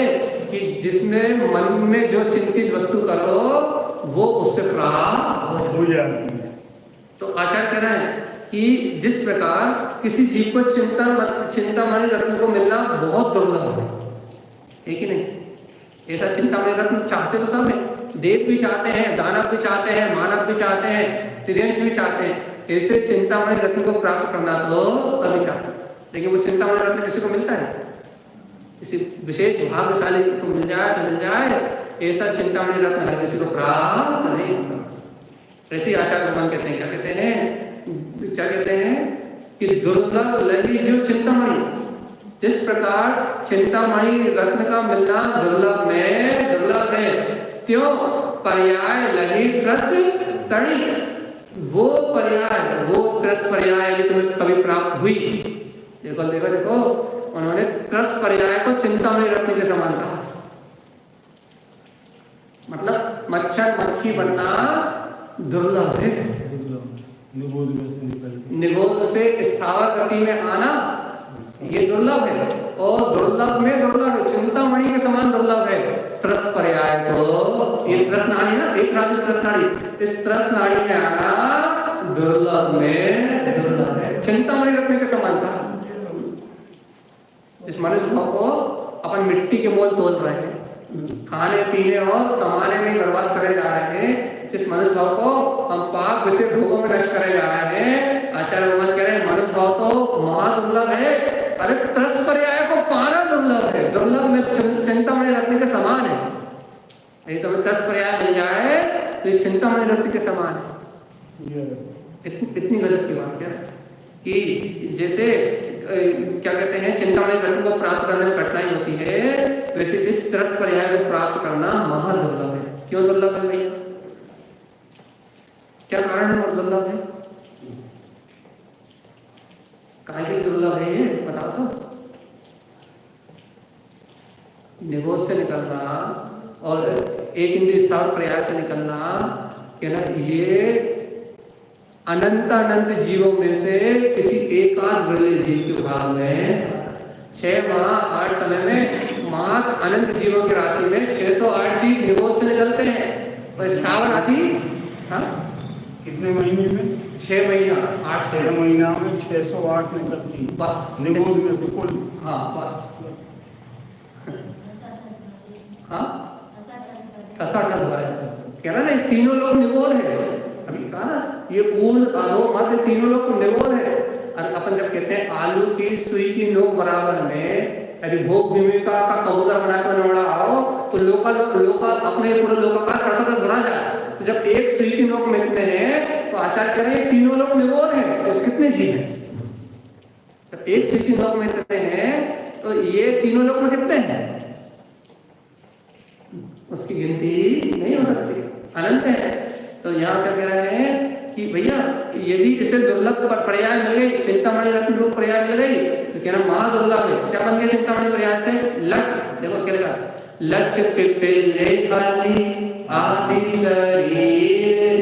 कि जिसमें मन में जो चिंतित वस्तु करो वो उससे प्राप्त हो जाती है। तो आचार्य कह रहे हैं कि जिस प्रकार किसी जीव को चिंतामणि रत्न को मिलना बहुत दुर्लभ है कि नहीं? ऐसा चिंतामणि रत्न चाहते तो सब है, देव भी चाहते हैं, दानव भी चाहते हैं, मानव भी चाहते हैं, त्रियंश भी चाहते हैं। ऐसे चिंतामणि रत्न को प्राप्त करना तो सभी चाहते हैं, लेकिन वो चिंतामणि रत्न किसी को मिलता है? किसी विशेष भाग्यशाली को मिल जाए तो मिल जाए, ऐसा चिंतामणि रत्न हर किसी को प्राप्त नहीं होता। ऐसे आचार्य भगवान कहते हैं, क्या कहते हैं कि दुर्लभ लगी जो चिंतामणि, जिस प्रकार चिंतामणि रत्न का मिलना दुर्लभ है, त्यों पर्याय लगी त्रस तड़ी, वो त्रस पर्याय जो तुम्हें कभी प्राप्त हुई। देखो उन्होंने त्रस पर्याय को चिंतामणि रत्न के समान कहा। मतलब मच्छर मक्खी बनना दुर्लभ है, निगोद से स्थावर गति में आना ये दुर्लभ है, और दुर्लभ में चिंतामणि के समान दुर्लभ है त्रस पर्याय। तो ये त्रस नाड़ी ना, एक राजू त्रस नाड़ी, इस त्रस नाड़ी में आना दुर्लभ है, चिंतामणि रत्न के समान था। जिस मनुष्य भाव को अपन मिट्टी के मोल तोल रहे हैं, खाने पीने और कमाने में बर्बाद करे जा रहे हैं, जिस मनुष्य भाव को हम पाप विषय भोगों में नष्ट करे जा रहे हैं, आचार्य भगवान कह रहे हैं मनुष्य भाव तो महादुर्लभ है। अरे त्रस पर्याय को पाना दुर्लभ है, दुर्लभ में चिंतामणि रत्न के समान है। यदि तुम्हें त्रस पर्याय मिल जाए तो ये चिंतामणि रत्न के समान है। इतनी गजब की बात क्या कि जैसे क्या कहते हैं चिंतामणि रत्न को प्राप्त करने में कठिनाई होती है, वैसे इस त्रस पर्याय को प्राप्त करना महादुर्लभ है। क्यों दुर्लभ है भैया? क्या कारण है दुर्लभ है? काहे के दुर्लभ है ये बताओ तो। निगोद से निकलना और एक इंद्रिय स्थावर प्रयास से निकलना, कहना ये अनंत जीवों में से किसी एकाध विरल जीव के भाग में 6 माह 8 समय में मात्र अनंत जीवों की राशि में 608 जीव निरोध से निकलते हैं और स्थावर आदि कितने महीने में? 6 महीना 6 महीना में 608 निकलती बस निरोध में से कुल। हाँ बस हाँ 68 कह रहा ना तीनों लोग निरोध है। अभी कहा ना ये पूर्ण अधो मध्य तीनों लोग निरोध है। और अपन जब कहते हैं आलू की सुई की नोक बराबर में यदि भोग भूमिका का कबूतर बनाकर नोड़ा आओ तो लोका अपने पूरे लोकाकार रस बना जाए। तो जब एक सुई की नोक मिलते हैं तो आचार्य कह रहे हैं तीनों लोग निरोध है। तो कितने जीव हैं? जब एक सुई की नोक मिलते हैं तो ये तीनों लोग में कितने हैं? उसकी गिनती नहीं हो सकती, अनंत है। तो यहाँ क्या कह रहे हैं कि भैया यदि इसे दुर्लभ पर पर्याय मिल गई, चिंतामणि रत्न रूप पर्याय मिल गई तो कहना महादुर्लभ है। क्या बन गया चिंतामणि पर्याय से? लट। देखो क्या लगा, लट पिपीले फली आदि शरीर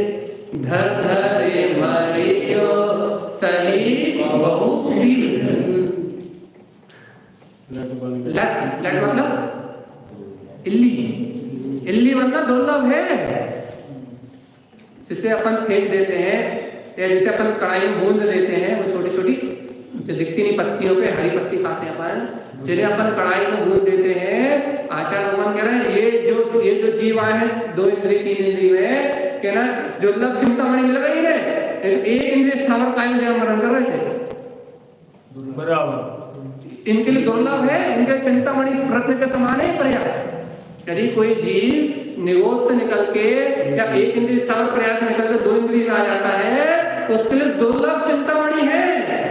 धर धरे मरियो सही बहु लट। लट मतलब इल्ली बनना दुर्लभ है। जिसे अपन फेंक देते हैं या जिसे अपन कढ़ाई में भून देते हैं, वो छोटी छोटी जो दिखती नहीं पत्तियों पे, हरी पत्ती खाते हैं अपन, जिन्हें अपन कढ़ाई में भून देते हैं। आचार्य भगवान कह रहे हैं ये जो जीव आए हैं 2 इंद्रिय 3 इंद्रिय में, कहना दुर्लभ चिंतामणि मिल गई इन्हें। एक इंद्रिय स्थावर कायम जन्म मरण कर रहे थे, बराबर इनके लिए दुर्लभ है। इनके चिंतामणि रत्न के समान है पर्याय। यदि कोई जीव निरोध से निकल के या एक इंद्रिय स्थावर पर्याय से निकल के 2 इंद्रिय में आ जाता है तो उसके लिए दुर्लभ चिंतामणि है।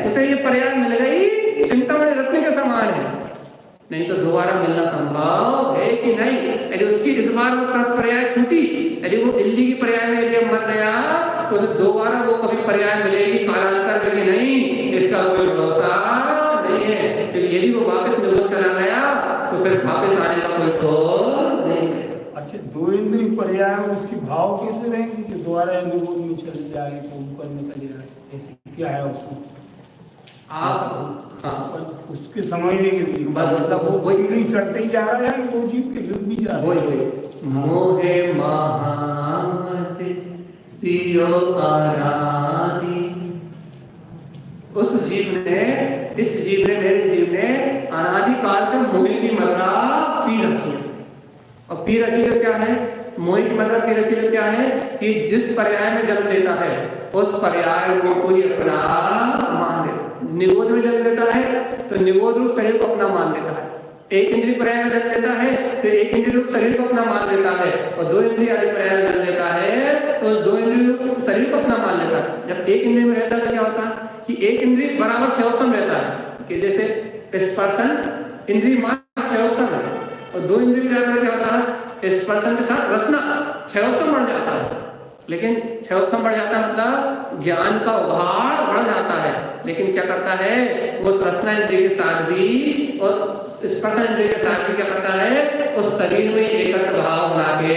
उसे ये पर्याय मिल गई, चिंतामणि रत्न के समान है। नहीं तो दोबारा मिलना संभव है कि नहीं? यदि उसकी इस बार वो त्रस पर्याय छूटी, यदि वो इल्ली की पर्याय में यदि मर गया तो दोबारा वो कभी पर्याय मिलेगी कालांतर में कि नहीं, इसका कोई भरोसा नहीं है। क्योंकि यदि वो वापस निरोध चला गया तो फिर वापस आने का कोई ठोर नहीं है। अच्छा, 2 इंद्रिय पर्याय में उसकी भाव कैसे रहेगी कि दोबारा निरोध में चली जाए तो ऊपर निकल जाए? ऐसे क्या है उसको आप उसके समझने के लिए मतलब वो सीढ़ी चढ़ते ही जा रहा है, वो जीव के गिर भी जा रहा है। मोहे महामति पियो आराधी। उस जीव ने, इस जीव ने, मेरे जीव ने अनादि काल से मोही की मदरा पी रखी है। और पी रखी है क्या है? मोही की मदरा पी रखी है क्या है कि जिस पर्याय में जन्म लेता है उस पर्याय को कोई अपना मान ले। निरोध में जन्म लेता है तो निरोध रूप शरीर को अपना मान लेता है। एक इंद्रिय पर्याय में जन्म लेता है तो एक इंद्रिय रूप शरीर को अपना मान लेता है। और 2 इंद्रिय आदि पर्याय में जन्म लेता है तो 2 इंद्रिय रूप शरीर को अपना मान लेता है। जब एक इंद्रिय में रहता है तो क्या होता है कि एक इंद्रिय बराबर 6 रहता है कि जैसे स्पर्शन इंद्रिय मात्र 6 है और 2 इंद्रिय में क्या होता है स्पर्शन के साथ रसना 6 बढ़ जाता है। लेकिन 6 बढ़ जाता है मतलब ज्ञान का उभार बढ़ जाता है। लेकिन क्या करता है वो रसना इंद्रिय के साथ भी और स्पर्शन इंद्रिय के साथ भी क्या करता है उस शरीर में एकत्र भाव बना के।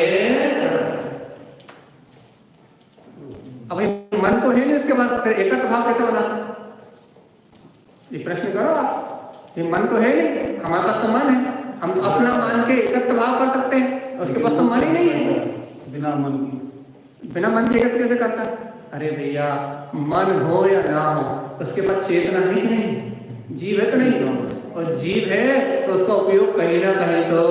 अब मन तो है नहीं, उसके बाद फिर एकत्र भाव कैसे बनाता? ये प्रश्न करो आप। ये मन तो है नहीं, हमारे पास तो मन है, हम अपना मान के एकत्र भाव कर सकते हैं, उसके पास तो मन ही नहीं है। बिना मन के एकत्र कैसे करता है? अरे भैया मन हो या ना हो उसके पास चेतना है कि नहीं? जीव है तो नहीं? और जीव है तो उसका उपयोग कहीं ना कहीं तो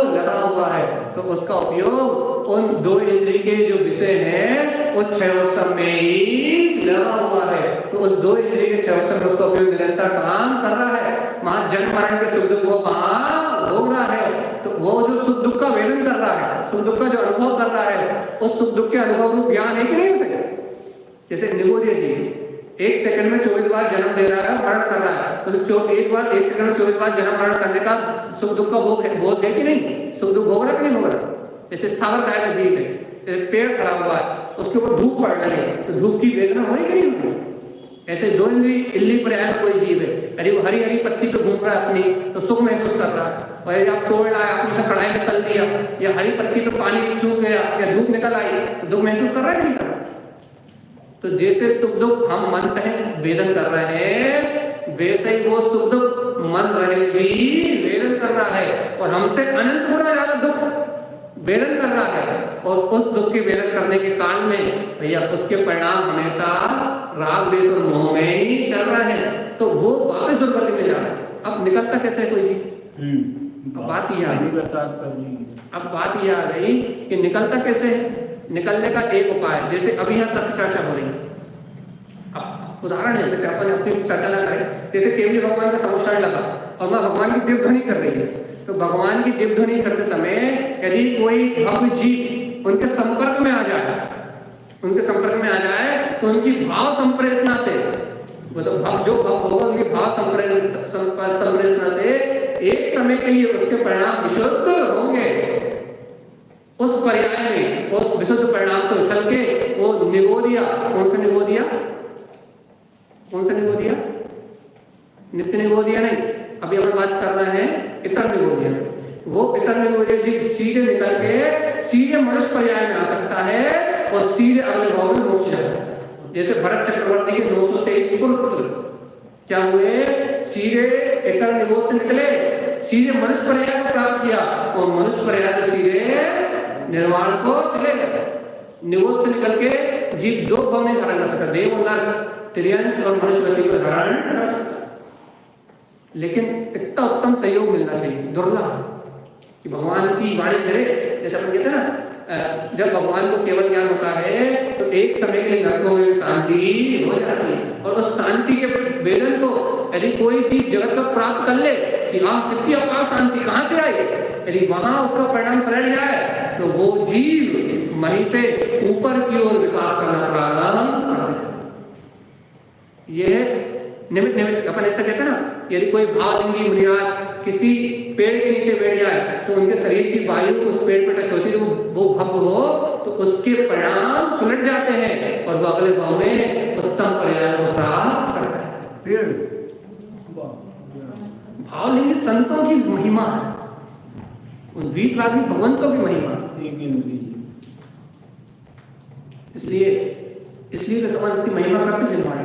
लगा हुआ है। तो उसका उपयोग उन 2 इंद्रिय के जो विषय हैं वो 6 में ही लगा हुआ है। तो उस 2 इंद्रिय के 6 में उसका उपयोग निरंतर काम कर रहा है। वहां जन्म मरण के सुख दुख वो वहां भोग रहा है। तो वो जो सुख दुख का वेदन कर रहा है, सुख दुख का जो अनुभव कर रहा है, उस सुख दुख के अनुभव रूप ज्ञान है कि नहीं उसे? जैसे निगोदिया जी 1 सेकंड में 24 बार जन्म ले रहा है, मरण कर रहा है, तो 1 सेकंड में 24 बार जन्म मरण करने का सुख दुख का भोग है कि नहीं? सुख दुख भोग रहा कि नहीं भोग रहा? जैसे स्थावर काय का जीव है, जैसे पेड़ खड़ा हुआ है उसके ऊपर धूप पड़ रही है तो धूप की वेदना हो रही कि नहीं हो रही? ऐसे 2 इंद्रिय इल्ली पर्याय में कोई जीव है, यदि वो हरी हरी पत्ती पे घूम रहा है अपनी तो सुख महसूस कर रहा है। और यदि आप तोड़ रहा है, आपने उसे कढ़ाई में तल दिया या हरी पत्ती पे पानी छूट गया या धूप निकल आई तो दुख महसूस कर रहा है कि नहीं कर रहा? तो जैसे सुख दुख हम मन से वेदन कर रहे हैं वैसे ही वो सुख दुख मन रहे भी वेदन कर रहा है और हमसे अनंत गुना ज्यादा दुख वेदन कर रहा है, और उस दुख के वेदन करने के काल में भैया उसके परिणाम हमेशा राग देश और मोह में ही चल रहा है, तो वो वापस दुर्गति में जा रहा है। अब निकलता कैसे है कोई चीज? अब बात ये आ गई, अब बात ये आ गई कि निकलता कैसे है। निकलने का एक उपाय, जैसे अभी यहाँ तत्व चर्चा हो रही है, अब उदाहरण है, जैसे अपन अपनी चर्चा ना करें, जैसे केवली भगवान का समुच्चारण लगा और मैं भगवान की दिव्य ध्वनि कर रही है, तो भगवान की दिव्य ध्वनि करते समय यदि कोई भव्य जीव उनके संपर्क में आ जाए, उनके संपर्क में आ जाए, तो उनकी भाव संप्रेषणा से, मतलब जो भक्त होगा उनकी भाव संप्रेषणा से एक समय के लिए उसके परिणाम विशुद्ध होंगे। उस पर्याय में उस विशुद्ध परिणाम से उछल के वो निगोदिया, कौन सा निगोदिया, कौन सा निगोदिया, नित्य निगोदिया नहीं, अभी अपन बात कर रहे हैं इतर निगोदिया। वो इतर निगोदिया जी सीधे निकल के सीधे मनुष्य पर्याय में आ सकता है और सीधे अगले भाव में मोक्ष जा सकता है। जैसे भरत चक्रवर्ती के 923 पुत्र क्या हुए, सीधे इतर निगोद से निकले, सीधे मनुष्य पर्याय को प्राप्त किया और मनुष्य पर्याय से सीधे निर्वाण को चले गए। निगोद से निकल के जीव दो भाव में धारण कर सकता, देव और नर, त्रियंश और मनुष्य गति को धारण कर सकता। लेकिन इतना उत्तम सहयोग मिलना चाहिए, दुर्लभ कि भगवान की वाणी करे। जैसे अपन कहते हैं ना, जब भगवान को केवल ज्ञान होता है तो एक समय के लिए नरकों में शांति हो जाती है, और उस शांति के वेदन को यदि कोई चीज जगत को प्राप्त कर ले कि हम कितनी अपार शांति कहाँ से आई, यदि वहां उसका परिणाम सलट जाए तो वो जीव वहीं से ऊपर की ओर विकास करना प्रारंभ कर देता। यह निमित्त निमित्त अपन ऐसा कहते हैं ना, यदि कोई भावलिंगी मुनिराज किसी पेड़ के नीचे बैठ जाए तो उनके शरीर की वायु उस पेड़ पर टच होती है, तो वो भव्य हो तो उसके परिणाम सुलट जाते हैं और वो अगले भाव में उत्तम पर्याय को प्राप्त करता है। भावलिंगी संतों की महिमा है, उन वीतरागी भगवंतों की महिमा। इसलिए भगवान की महिमा करते जिनवाणी,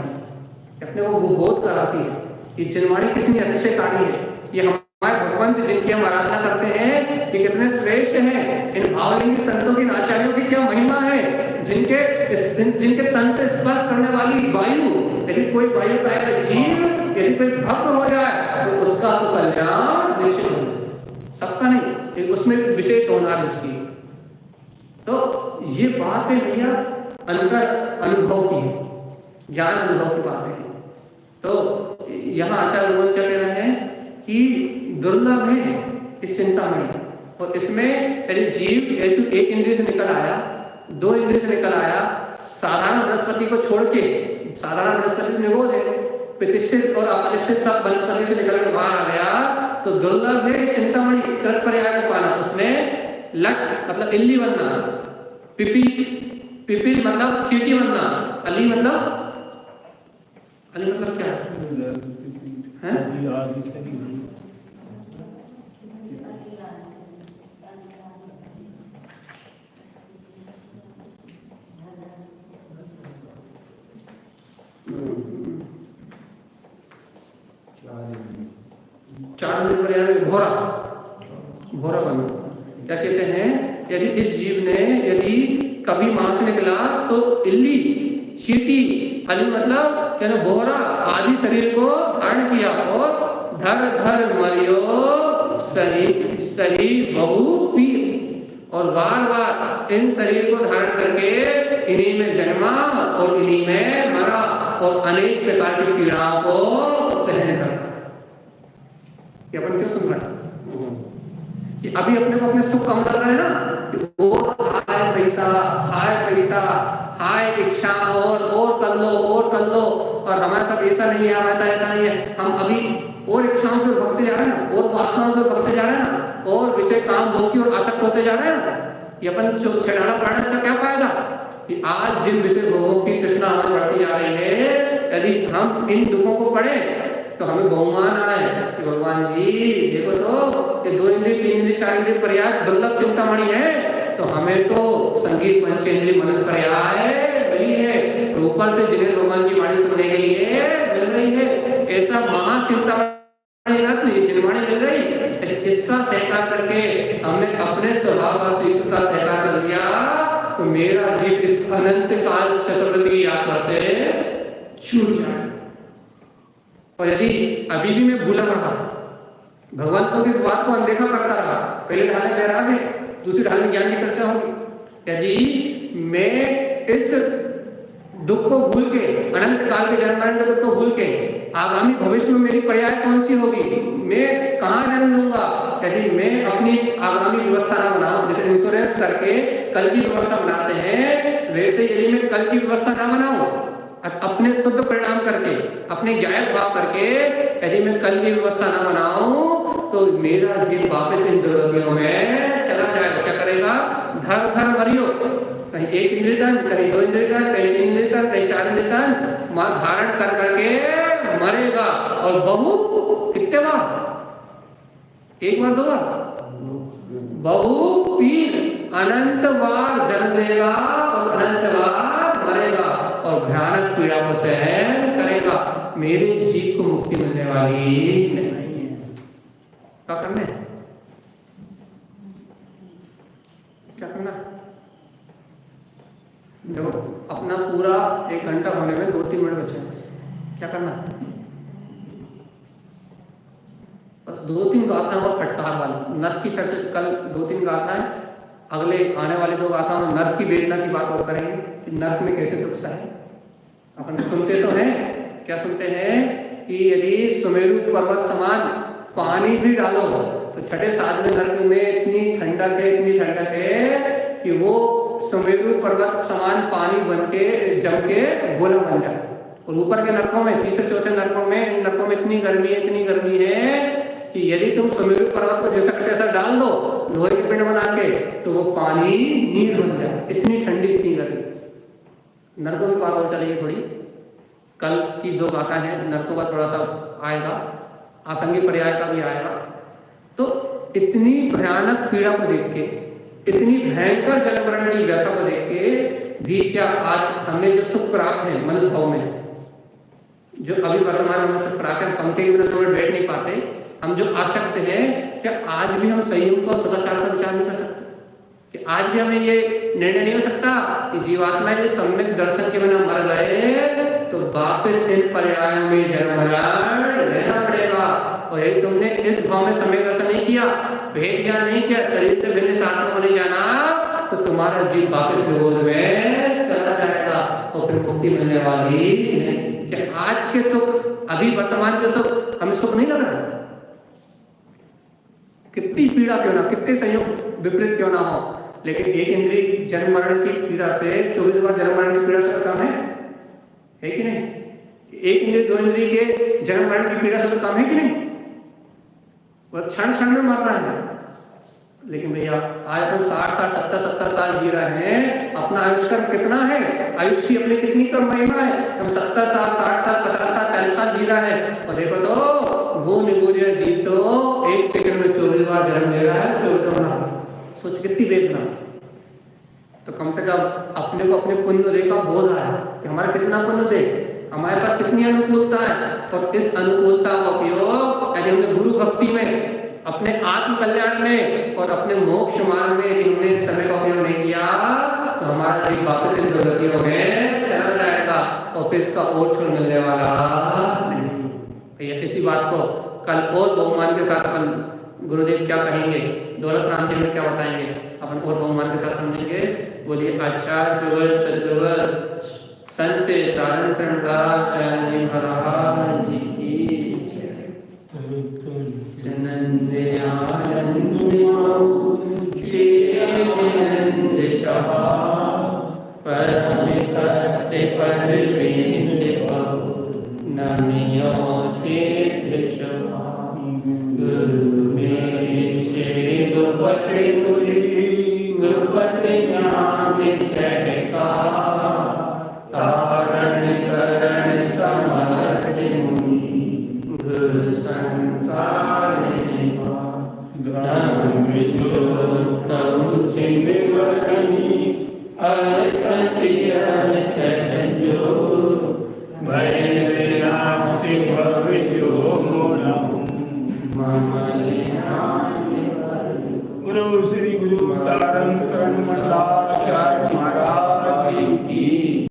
अपने को वो बोध कराती है कि जिनवाणी कितनी अतिशयकारी है। ये हमारे भगवंत जिनकी हम आराधना करते हैं ये कितने श्रेष्ठ हैं। इन भावलिंगी संतों के आचार्यों की क्या महिमा है, जिनके तन से स्पर्श करने वाली वायु, यदि कोई वायु का एक जीव यदि कोई भक्त हो जाए तो उसका तो कल्याण निश्चित हो, सबका नहीं, उसमें विशेष होना जिसकी। तो ये बात है भैया अंतर अनुभव की, ज्ञान अनुभव की बात है। तो यहाँ आचार्य भगवान क्या कह रहे हैं कि दुर्लभ है इस चिंतामणि, और इसमें यदि जीव यदि एक इंद्रिय से निकल आया, दो इंद्रिय से निकल आया, साधारण वनस्पति को छोड़ के, साधारण वनस्पति निगोद है, प्रतिष्ठित और अप्रतिष्ठित सब वनस्पति से निकल के बाहर आ गया, तो दुर्लभ है चिंतामणि कृत पर्याय को पाना। उसमें लट मतलब इल्ली बनना, पिपील मतलब चींटी बनना, अली मतलब क्या है? चार पर्याय में भोरा बनना। क्या कहते हैं, यदि इस जीव ने यदि कभी मां से निकला तो इल्ली, चींटी, अली मतलब क्या भोरा आदि शरीर को धारण किया और धर मरियो सही बहु पी, और बार इन शरीर को धारण करके इन्हीं में जन्मा और इन्हीं में मरा और अनेक प्रकार की पीड़ाओं को सहन करता। ये अपन क्यों सुन रहे हैं कि अभी अपने को अपने सुख कम लग रहा है ना, कि और हाय पैसा, हाय इच्छा, और कर लो, और हमारे साथ ऐसा नहीं है, हमारे साथ ऐसा नहीं है। हम अभी और इच्छाओं की ओर भगते जा रहे हैं ना, और वासनाओं की ओर भगते जा रहे हैं ना, और विषय काम भोग की ओर आसक्त होते जा रहे हैं ना। ये अपन छेड़ाना पड़ा, इसका क्या फायदा कि आज जिन विषय भोगों की तृष्णा हमारी बढ़ती जा रही है, यदि हम इन दुखों को पढ़े तो हमें बहुमान आए कि भगवान जी देखो तो ये 2 इंद्रिय 3 इंद्रिय 4 इंद्रिय पर्याय दुर्लभ चिंतामणि है, तो हमें तो संगीत पंचेंद्रिय मनुष्य पर्याय मिली है, ऊपर से जिन्हें भगवान की वाणी सुनने के लिए मिल रही है। ऐसा महाचिंतामणि रत्न ये जिनवाणी मिल गई, लेकिन इसका सहकार करके हमने अपने स्वभाव का स्वीकृत का सहकार कर दिया तो मेरा जीव इस अनंत काल चक्रवृत्ति की यात्रा से छूट जाए। और यदि अभी भी मैं भूला रहा, भगवान को किस बात को अनदेखा करता रहा, पहले ढाल में वैराग है, दूसरी ढाल में ज्ञान की चर्चा होगी, यदि मैं इस दुख को भूल के, अनंत काल के जन्म मरण के दुख को भूल के आगामी भविष्य में मेरी पर्याय कौन सी होगी, मैं कहाँ जन्म लूंगा, यदि मैं अपनी आगामी व्यवस्था ना बनाऊं, जैसे इंश्योरेंस करके कल की व्यवस्था बनाते हैं, वैसे यदि मैं कल की व्यवस्था ना बनाऊं, अपने शुद्ध परिणाम करके, अपने ज्ञान भाव करके यदि मैं कल की व्यवस्था ना बनाऊं तो मेरा जीव वापस इन दुर्गतियों में चला जाएगा। क्या करेगा? धर धर मरियो, कहीं एक इंद्रिय दान, कहीं दो इंद्रिय दान, कहीं तीन इंद्रिय दान, कहीं चार इंद्रिय दान, मां धारण कर करके मरेगा। और बहु कितने बार? एक बार, दो बार, बहु पीर, अनंत बार जन्म लेगा और अनंत बार मरेगा और भयानक पीड़ा को सहन करेगा। मेरे जीव को मुक्ति मिलने वाली नहीं है। क्या करना है? क्या करना? देखो, अपना पूरा 1 घंटा होने में 2-3 मिनट बचे हैं, बस। क्या करना? बस 2-3 गाथाएं और फटकार वाली। नर्क की चर्चा से कल 2-3 गाथाएं, अगले आने वाले 2 गाथाओं में नर्क की वेदना की बात और करेंगे कि नर्क में कैसे दुख सहे। अपन सुनते तो हैं, क्या सुनते हैं कि यदि सुमेरु पर्वत समान पानी भी डालो तो 6-7 नर्क में इतनी ठंडक है कि वो सुमेरु पर्वत समान पानी बन के जम के गोला बन जाए। और ऊपर के नरकों में, 3-4 नरकों में, इन नरकों में इतनी गर्मी है कि यदि तुम सुमेरु पर्वत को जैसा का तैसा डाल दो लोहे के पिंड बना के तो वो पानी नीर बन जाए। इतनी ठंडी, इतनी गर्मी। नरकों की बात और चलेगी थोड़ी, कल की 2 गाथा है, नरकों का थोड़ा सा आएगा, आसंगी पर्याय का भी आएगा। तो इतनी भयानक पीड़ा को देख के, इतनी भयंकर जन्म मरण की व्यथा को देख के भी क्या आज हमें जो सुख प्राप्त है मनुष्य भाव में, जो अभी वर्तमान हमें सुख प्राप्त है, पंखे के बिना 2 मिनट बैठ नहीं पाते, हम जो आसक्त हैं, क्या आज भी हम संयम को सदाचार का विचार नहीं कर सकते? कि आज भी हमें ये निर्णय नहीं हो सकता कि जीवात्मा यदि सम्यक दर्शन के बिना मर गए तो वापस इन पर्यायों में जन्म मरण लेना पड़ेगा। और यदि तुमने इस भाव में सम्यक दर्शन नहीं किया, भेद ज्ञान नहीं किया, शरीर से भिन्न आत्मा को नहीं जाना, तो तुम्हारा जीव वापस निगोद में चला जाएगा और फिर मुक्ति मिलने वाली नहीं। कि आज के सुख, अभी वर्तमान के सुख हमें सुख नहीं लग रहा, कितनी पीड़ा क्यों ना, कितने संयोग विपरीत क्यों ना हो, लेकिन एक इंद्रिय जन्म मरण की पीड़ा से 24 बार जन्म मरण की पीड़ा से कम है कि नहीं? एक इंद्रिय 2 इंद्रिय के जन्म मरण की पीड़ा से तो कम है कि नहीं? वह क्षण क्षण में मर रहा है। लेकिन भैया आज तो 60-70 साल जी रहे हैं, अपना आयुष्काल कितना है, आयुष की अपनी कितनी कम महिमा है, हम 70 साल, 60 साल, 50 साल, 40 साल जी रहे हैं। और देखो तो वो निगोदिया जीव तो 1 सेकंड में 24 बार जन्म ले रहा है, 24 बार। सोच कितनी वेदना। तो कम से कम अपने को अपने पुण्य दे का बोध आया कि हमारा कितना पुण्य दे, हमारे पास कितनी अनुकूलता है। और इस अनुकूलता का उपयोग यदि हमने गुरु भक्ति में, अपने आत्म कल्याण में और अपने मोक्ष मार्ग में यदि हमने इस समय का उपयोग नहीं किया तो हमारा जीव वापस इन दुर्गतियों में चला जाएगा और फिर इसका और छोड़ मिलने वाला नहीं। भैया इसी बात को कल और बहुमान के साथ अपन गुरुदेव क्या कहेंगे, दौलत राम जी में क्या बताएंगे, अपन और बहुमान के साथ समझेंगे। बोलिए आचार्य सदगुरुवर संत तारण प्रणदाचार्य जी महाराज जी की गुरुपति ज्ञान सहका तारण करण समर्थ अनुमंडला